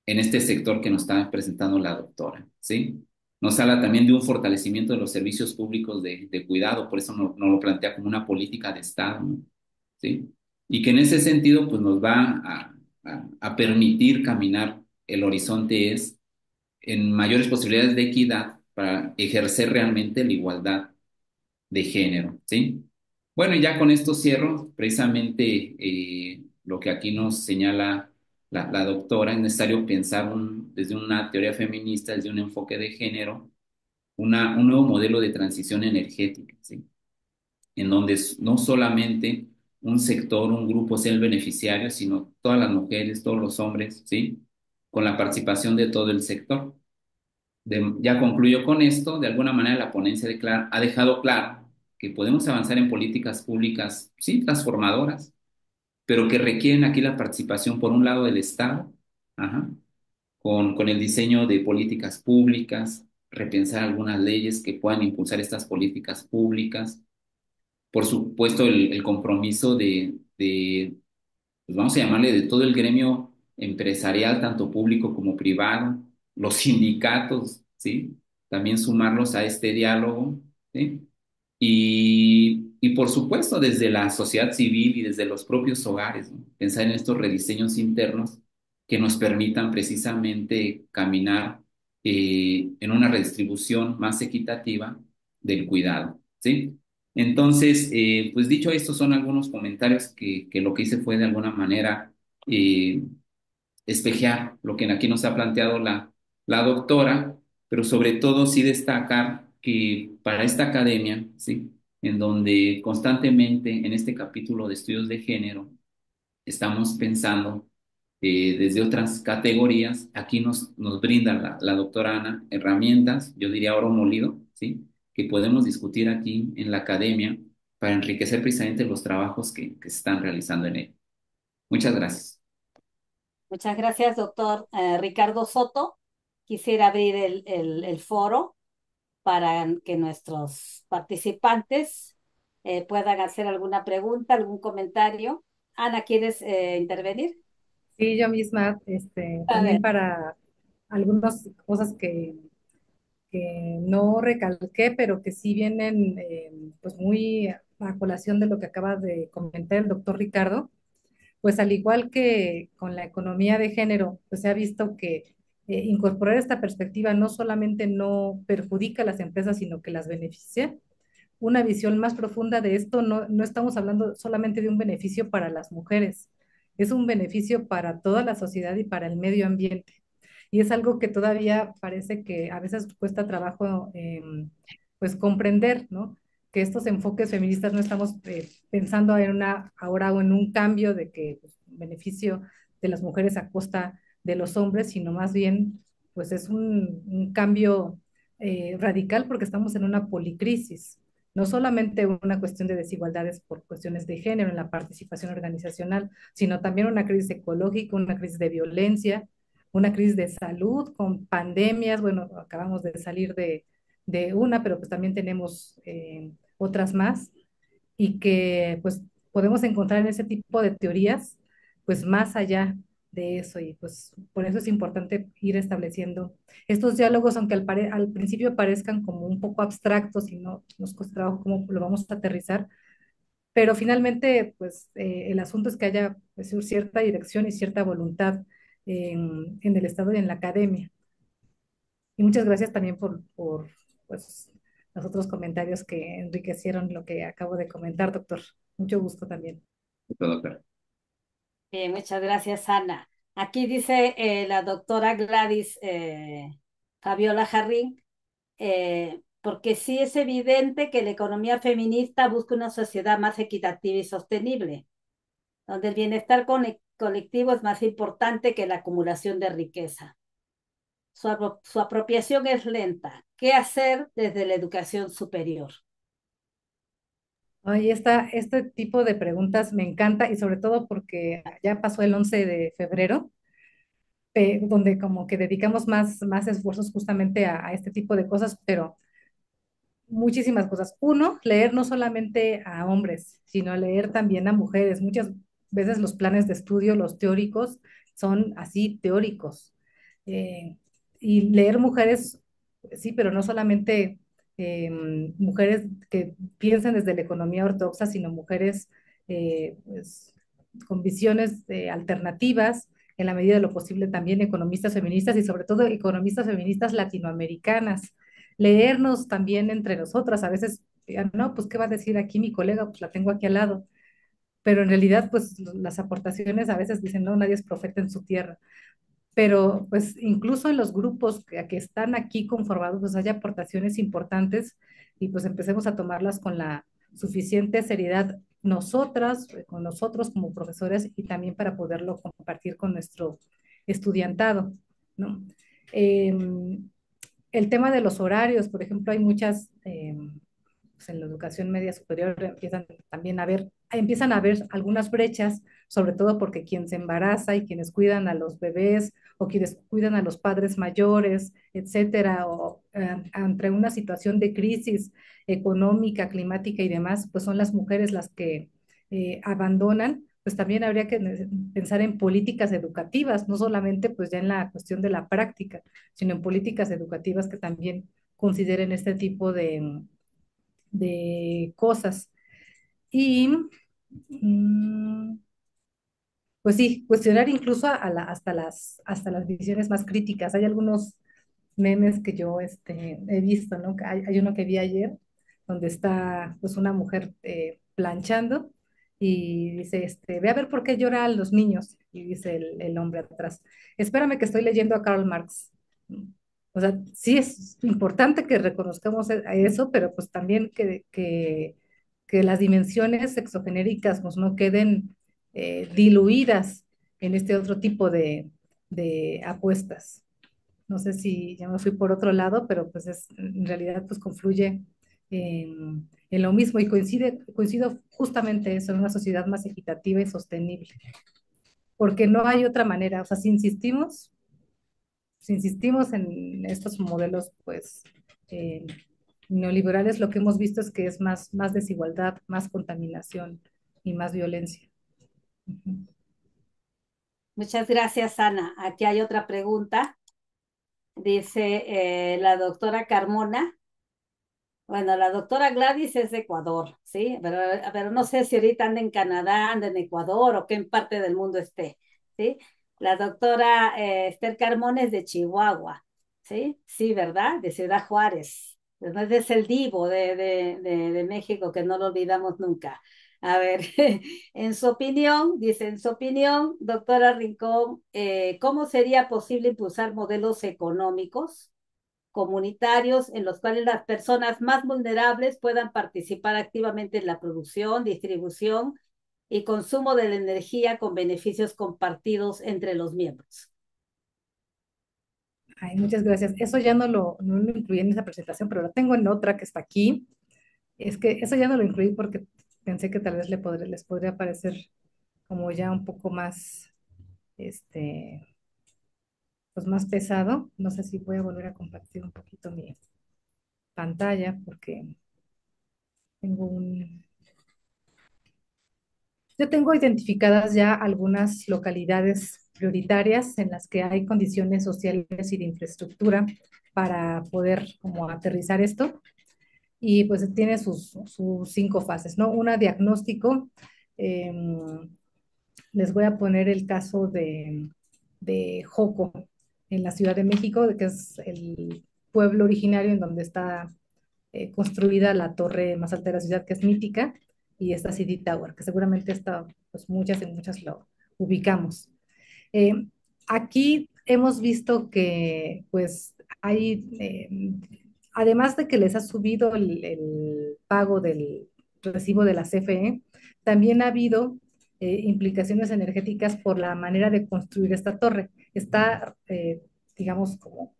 en este sector que nos está presentando la doctora, ¿sí? Nos habla también de un fortalecimiento de los servicios públicos de cuidado, por eso no lo plantea como una política de Estado, ¿no? ¿Sí? Y que en ese sentido, pues nos va a permitir caminar, el horizonte es en mayores posibilidades de equidad para ejercer realmente la igualdad de género, ¿sí? Bueno, y ya con esto cierro, precisamente lo que aquí nos señala la doctora, es necesario pensar desde una teoría feminista, desde un enfoque de género, un nuevo modelo de transición energética, ¿sí? En donde no solamente un sector, un grupo sea el beneficiario, sino todas las mujeres, todos los hombres, ¿sí? Con la participación de todo el sector. Ya concluyo con esto, de alguna manera la ponencia ha dejado claro que podemos avanzar en políticas públicas, sí, transformadoras, pero que requieren aquí la participación, por un lado, del Estado, ajá, con el diseño de políticas públicas, repensar algunas leyes que puedan impulsar estas políticas públicas, por supuesto, el compromiso pues vamos a llamarle, de todo el gremio empresarial, tanto público como privado, los sindicatos, ¿sí? También sumarlos a este diálogo, ¿sí? Y por supuesto, desde la sociedad civil y desde los propios hogares, ¿no? Pensar en estos rediseños internos que nos permitan precisamente caminar en una redistribución más equitativa del cuidado, ¿sí? Entonces, pues dicho esto, son algunos comentarios que lo que hice fue de alguna manera eh, espejear lo que aquí nos ha planteado la doctora, pero sobre todo sí destacar que para esta academia, ¿sí? En donde constantemente en este capítulo de estudios de género estamos pensando desde otras categorías, aquí nos brinda la doctora Ana herramientas, yo diría oro molido, ¿sí? Que podemos discutir aquí en la academia para enriquecer precisamente los trabajos que se están realizando en ella. Muchas gracias. Muchas gracias, doctor Ricardo Soto. Quisiera abrir el foro para que nuestros participantes puedan hacer alguna pregunta, algún comentario. Ana, ¿quieres intervenir? Sí, yo misma, A ver, también para algunas cosas que no recalqué, pero que sí vienen pues muy a colación de lo que acaba de comentar el doctor Ricardo. Pues al igual que con la economía de género, pues se ha visto que incorporar esta perspectiva no solamente no perjudica a las empresas, sino que las beneficia. Una visión más profunda de esto, no estamos hablando solamente de un beneficio para las mujeres, es un beneficio para toda la sociedad y para el medio ambiente. Y es algo que todavía parece que a veces cuesta trabajo pues comprender, ¿no? Que estos enfoques feministas no estamos pensando en ahora o en un cambio de que pues, beneficio de las mujeres a costa de los hombres, sino más bien pues es un cambio radical porque estamos en una policrisis. No solamente una cuestión de desigualdades por cuestiones de género en la participación organizacional, sino también una crisis ecológica, una crisis de violencia, una crisis de salud con pandemias. Bueno, acabamos de salir de una, pero pues también tenemos otras más y que pues podemos encontrar en ese tipo de teorías pues más allá de eso y pues por eso es importante ir estableciendo estos diálogos, aunque al principio parezcan como un poco abstractos y no nos cuesta trabajo cómo lo vamos a aterrizar, pero finalmente pues el asunto es que haya pues, cierta dirección y cierta voluntad en el Estado y en la academia. Y muchas gracias también por pues, los otros comentarios que enriquecieron lo que acabo de comentar, doctor. Mucho gusto también. Doctor. Bien, muchas gracias, Ana. Aquí dice la doctora Gladys Fabiola Jarrín, porque sí es evidente que la economía feminista busca una sociedad más equitativa y sostenible, donde el bienestar colectivo es más importante que la acumulación de riqueza. Su apropiación es lenta. ¿Qué hacer desde la educación superior? Ay, este tipo de preguntas me encanta y sobre todo porque ya pasó el 11 de febrero, donde como que dedicamos más esfuerzos justamente a este tipo de cosas, pero muchísimas cosas. Uno, leer no solamente a hombres, sino leer también a mujeres. Muchas veces los planes de estudio, los teóricos, son así teóricos. Eh, y leer mujeres, sí, pero no solamente mujeres que piensan desde la economía ortodoxa, sino mujeres pues, con visiones alternativas, en la medida de lo posible también economistas feministas y sobre todo economistas feministas latinoamericanas leernos también entre nosotras. A veces, no, pues, ¿qué va a decir aquí mi colega? Pues la tengo aquí al lado. Pero en realidad, pues las aportaciones a veces dicen, no, nadie es profeta en su tierra. Pero pues incluso en los grupos que están aquí conformados, pues hay aportaciones importantes y pues empecemos a tomarlas con la suficiente seriedad nosotras, con nosotros como profesores y también para poderlo compartir con nuestro estudiantado, ¿no? Em, el tema de los horarios, por ejemplo, hay muchas, pues en la educación media superior empiezan a haber algunas brechas, sobre todo porque quien se embaraza y quienes cuidan a los bebés o quienes cuidan a los padres mayores, etcétera, o entre una situación de crisis económica, climática y demás, pues son las mujeres las que abandonan, pues también habría que pensar en políticas educativas, no solamente pues ya en la cuestión de la práctica, sino en políticas educativas que también consideren este tipo de cosas. Y pues sí, cuestionar incluso hasta las visiones más críticas. Hay algunos memes que yo he visto, ¿no? Hay uno que vi ayer donde está pues una mujer planchando y dice, ve a ver por qué lloran los niños. Y dice el hombre atrás, espérame que estoy leyendo a Karl Marx. O sea, sí es importante que reconozcamos a eso, pero pues también que las dimensiones sexogenéricas pues, no queden diluidas en este otro tipo de apuestas. No sé si ya me fui por otro lado, pero pues en realidad pues confluye en lo mismo y coincido justamente eso, en una sociedad más equitativa y sostenible, porque no hay otra manera, o sea, si insistimos en estos modelos pues eh, neoliberales, lo que hemos visto es que es más desigualdad, más contaminación y más violencia. Ujú. Muchas gracias, Ana. Aquí hay otra pregunta. Dice la doctora Carmona. Bueno, la doctora Gladys es de Ecuador, ¿sí? Pero no sé si ahorita anda en Canadá, anda en Ecuador o qué en parte del mundo esté, ¿sí? La doctora Esther Carmona es de Chihuahua, ¿sí? Sí, ¿verdad? De Ciudad Juárez. Entonces es el divo de México, que no lo olvidamos nunca. A ver, en su opinión, dice, en su opinión, doctora Rincón, ¿cómo sería posible impulsar modelos económicos comunitarios en los cuales las personas más vulnerables puedan participar activamente en la producción, distribución y consumo de la energía con beneficios compartidos entre los miembros? Ay, muchas gracias. Eso ya no lo incluí en esa presentación, pero lo tengo en otra que está aquí. Es que eso ya no lo incluí porque pensé que tal vez les podría parecer como ya un poco más, pues más pesado. No sé si voy a volver a compartir un poquito mi pantalla porque tengo un... Yo tengo identificadas ya algunas localidades prioritarias en las que hay condiciones sociales y de infraestructura para poder como aterrizar esto. Y pues tiene sus 5 fases, ¿no? Una, diagnóstico. Les voy a poner el caso de Joco, en la Ciudad de México, que es el pueblo originario en donde está construida la torre más alta de la ciudad, que es mítica, y esta CD Tower, que seguramente está, pues muchas en muchas lo ubicamos. Eh, Aquí hemos visto que, pues, hay, además de que les ha subido el pago del recibo de la CFE, también ha habido implicaciones energéticas por la manera de construir esta torre. Está, digamos, como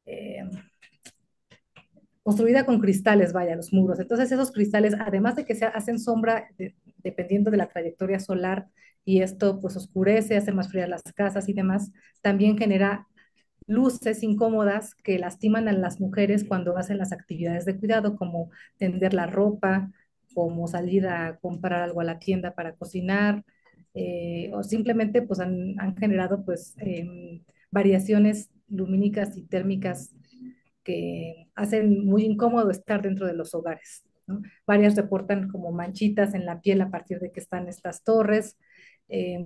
eh, construida con cristales, vaya, los muros. Entonces esos cristales, además de que se hacen sombra dependiendo de la trayectoria solar y esto pues oscurece, hace más frías las casas y demás, también genera luces incómodas que lastiman a las mujeres cuando hacen las actividades de cuidado, como tender la ropa, como salir a comprar algo a la tienda para cocinar, o simplemente pues han generado pues variaciones lumínicas y térmicas que hacen muy incómodo estar dentro de los hogares, ¿no? Varias reportan como manchitas en la piel a partir de que están estas torres, eh,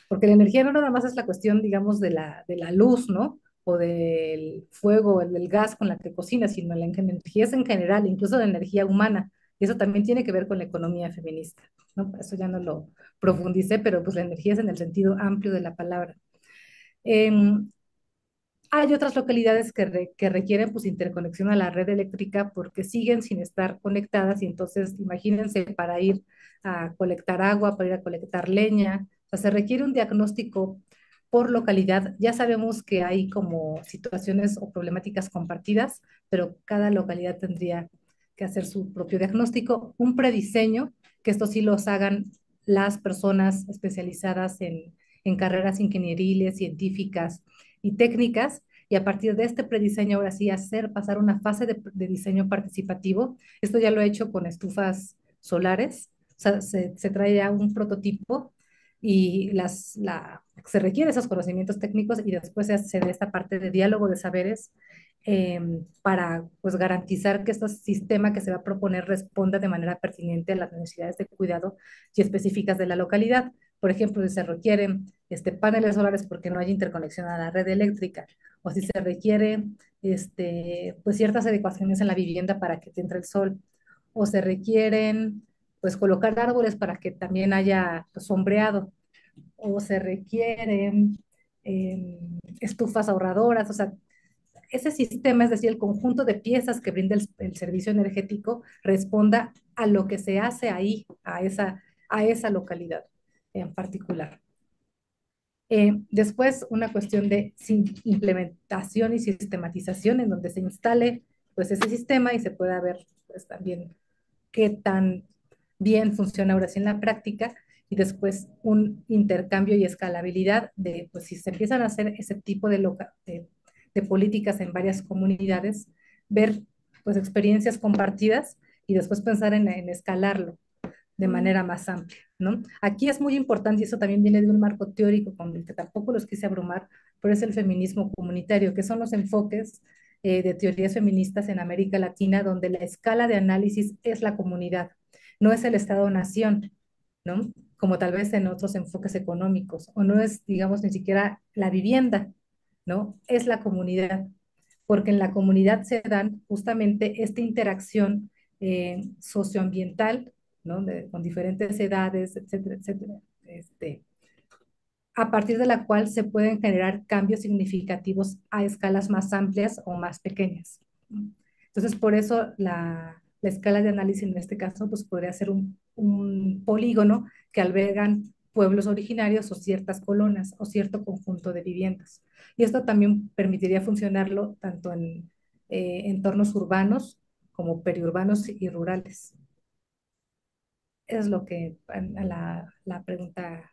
porque la energía no nada más es la cuestión, digamos, de la luz, ¿no? O del fuego, del gas con la que cocinas, sino la energía es en general, incluso la energía humana. Y eso también tiene que ver con la economía feminista, ¿no? Eso ya no lo profundicé, pero pues la energía es en el sentido amplio de la palabra. Em, Hay otras localidades que requieren pues interconexión a la red eléctrica porque siguen sin estar conectadas y entonces imagínense para ir a colectar agua, para ir a colectar leña, o sea, se requiere un diagnóstico por localidad. Ya sabemos que hay como situaciones o problemáticas compartidas, pero cada localidad tendría que hacer su propio diagnóstico, un prediseño, que esto sí los hagan las personas especializadas en carreras ingenieriles, científicas y técnicas, y a partir de este prediseño ahora sí hacer pasar una fase de diseño participativo. Esto ya lo he hecho con estufas solares, o sea, se trae ya un prototipo y se requieren esos conocimientos técnicos y después se hace de esta parte de diálogo de saberes para pues garantizar que este sistema que se va a proponer responda de manera pertinente a las necesidades de cuidado y específicas de la localidad. Por ejemplo, si se requieren paneles solares porque no hay interconexión a la red eléctrica, o si se requiere pues ciertas adecuaciones en la vivienda para que te entre el sol, o se requieren pues colocar árboles para que también haya pues, sombreado, o se requieren estufas ahorradoras, o sea, ese sistema, es decir, el conjunto de piezas que brinda el servicio energético, responda a lo que se hace ahí, a esa localidad en particular. Después, una cuestión de implementación y sistematización en donde se instale pues, ese sistema y se pueda ver pues, también qué tan bien funciona ahora sí en la práctica y después un intercambio y escalabilidad de, pues si se empiezan a hacer ese tipo de políticas en varias comunidades, ver pues experiencias compartidas y después pensar en escalarlo de manera más amplia, ¿no? Aquí es muy importante, y eso también viene de un marco teórico con el que tampoco los quise abrumar, pero es el feminismo comunitario, que son los enfoques de teorías feministas en América Latina, donde la escala de análisis es la comunidad, no es el Estado-nación, ¿no? Como tal vez en otros enfoques económicos, o no es, digamos, ni siquiera la vivienda, ¿no? Es la comunidad, porque en la comunidad se dan justamente esta interacción socioambiental, ¿no? Con diferentes edades, etcétera, etcétera, a partir de la cual se pueden generar cambios significativos a escalas más amplias o más pequeñas. Entonces, por eso la escala de análisis en este caso pues, podría ser un polígono que albergan pueblos originarios o ciertas colonias o cierto conjunto de viviendas. Y esto también permitiría funcionarlo tanto en entornos urbanos como periurbanos y rurales. Es lo que a la pregunta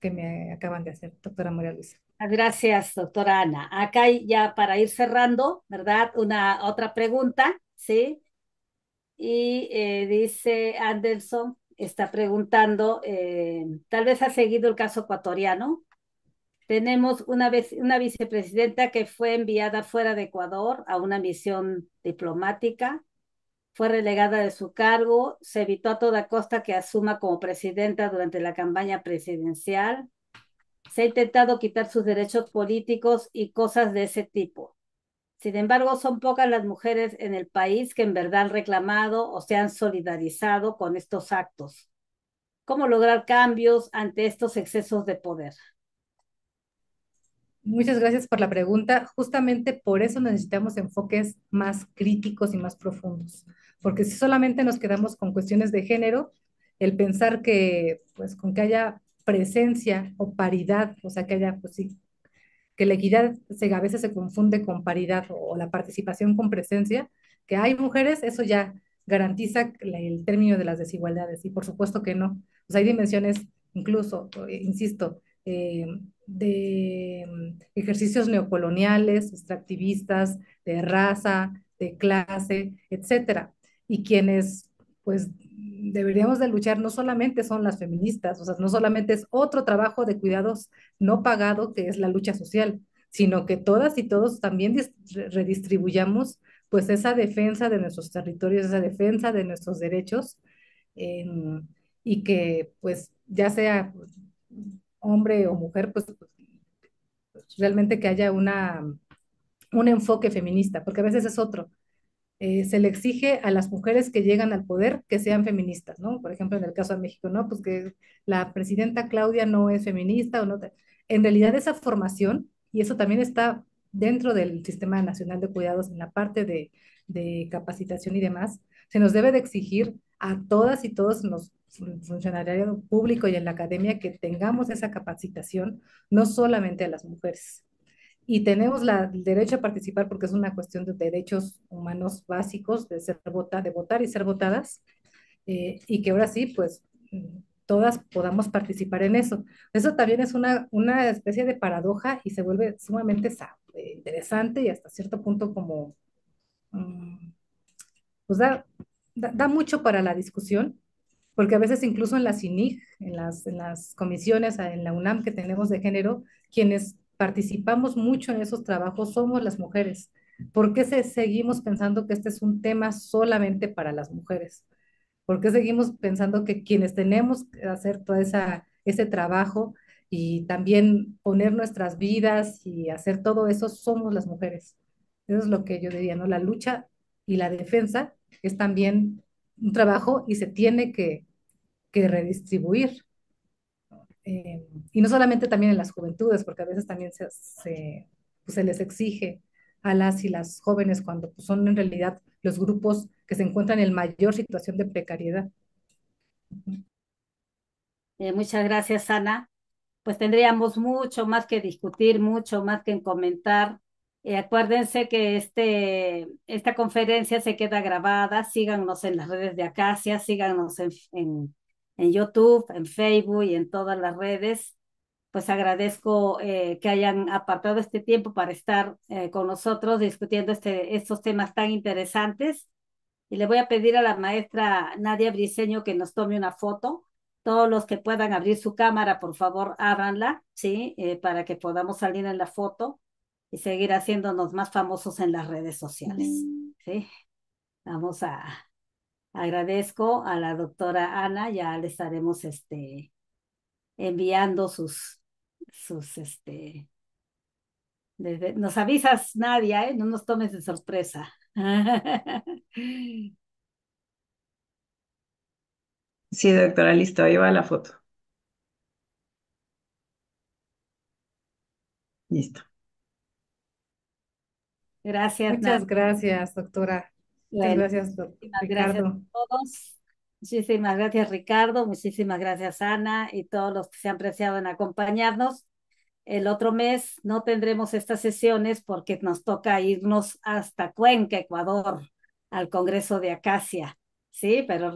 que me acaban de hacer, doctora María Luisa. Gracias, doctora Ana. Acá ya para ir cerrando, ¿verdad? Una otra pregunta, ¿sí? Y dice Anderson, está preguntando, tal vez ha seguido el caso ecuatoriano. Tenemos una vicepresidenta que fue enviada fuera de Ecuador a una misión diplomática, fue relegada de su cargo, se evitó a toda costa que asuma como presidenta durante la campaña presidencial, se ha intentado quitar sus derechos políticos y cosas de ese tipo. Sin embargo, son pocas las mujeres en el país que en verdad han reclamado o se han solidarizado con estos actos. ¿Cómo lograr cambios ante estos excesos de poder? Muchas gracias por la pregunta. Justamente por eso necesitamos enfoques más críticos y más profundos, porque si solamente nos quedamos con cuestiones de género, el pensar que, pues, con que haya presencia o paridad, o sea, que haya, pues sí, que la equidad a veces se confunde con paridad o la participación con presencia, que hay mujeres, eso ya garantiza el término de las desigualdades, y por supuesto que no. O sea, hay dimensiones, incluso, insisto, de ejercicios neocoloniales, extractivistas, de raza, de clase, etcétera. Y quienes, pues, deberíamos de luchar no solamente son las feministas, o sea, no solamente es otro trabajo de cuidados no pagado que es la lucha social, sino que todas y todos también redistribuyamos pues esa defensa de nuestros territorios, esa defensa de nuestros derechos, eh, y que pues ya sea pues, hombre o mujer, pues realmente que haya un enfoque feminista, porque a veces es otro. Se le exige a las mujeres que llegan al poder que sean feministas, ¿no? Por ejemplo, en el caso de México, ¿no? Pues que la presidenta Claudia no es feminista o no. En realidad esa formación, y eso también está dentro del Sistema Nacional de Cuidados, en la parte de capacitación y demás, se nos debe de exigir a todas y todos los funcionarios públicos y en la academia que tengamos esa capacitación, no solamente a las mujeres. Y tenemos el derecho a participar porque es una cuestión de derechos humanos básicos, de votar y ser votadas, y que ahora sí, pues todas podamos participar en eso. Eso también es una especie de paradoja y se vuelve sumamente interesante y hasta cierto punto como, mm, pues da mucho para la discusión, porque a veces incluso en la CINIG, en las comisiones, en la UNAM que tenemos de género, quienes participamos mucho en esos trabajos somos las mujeres. ¿Por qué seguimos pensando que este es un tema solamente para las mujeres? ¿Por qué seguimos pensando que quienes tenemos que hacer todo ese trabajo y también poner nuestras vidas y hacer todo eso somos las mujeres? Eso es lo que yo diría, ¿no? La lucha y la defensa es también un trabajo y se tiene que redistribuir. Y no solamente también en las juventudes, porque a veces también pues, se les exige a las y las jóvenes cuando pues, son en realidad los grupos que se encuentran en mayor situación de precariedad. Muchas gracias, Ana. Pues tendríamos mucho más que discutir, mucho más que comentar. Acuérdense que esta conferencia se queda grabada. Síganos en las redes de Acacia, síganos en YouTube, en Facebook y en todas las redes. Pues agradezco que hayan apartado este tiempo para estar con nosotros discutiendo estos temas tan interesantes. Y le voy a pedir a la maestra Nadia Briceño que nos tome una foto. Todos los que puedan abrir su cámara, por favor, ábranla, ¿sí? Para que podamos salir en la foto y seguir haciéndonos más famosos en las redes sociales, ¿sí? Vamos agradezco a la doctora Ana, ya le estaremos enviando nos avisas, Nadia, ¿eh? No nos tomes de sorpresa. Sí, doctora, listo, ahí va la foto. Listo. Gracias, Nadia. Muchas gracias, doctora. Muchas Bueno, gracias, muchísimas gracias a Ricardo. todos. Muchísimas gracias, Ricardo. Muchísimas gracias, Ana, y todos los que se han preciado en acompañarnos. El otro mes no tendremos estas sesiones porque nos toca irnos hasta Cuenca, Ecuador, al Congreso de Acacia. Sí, pero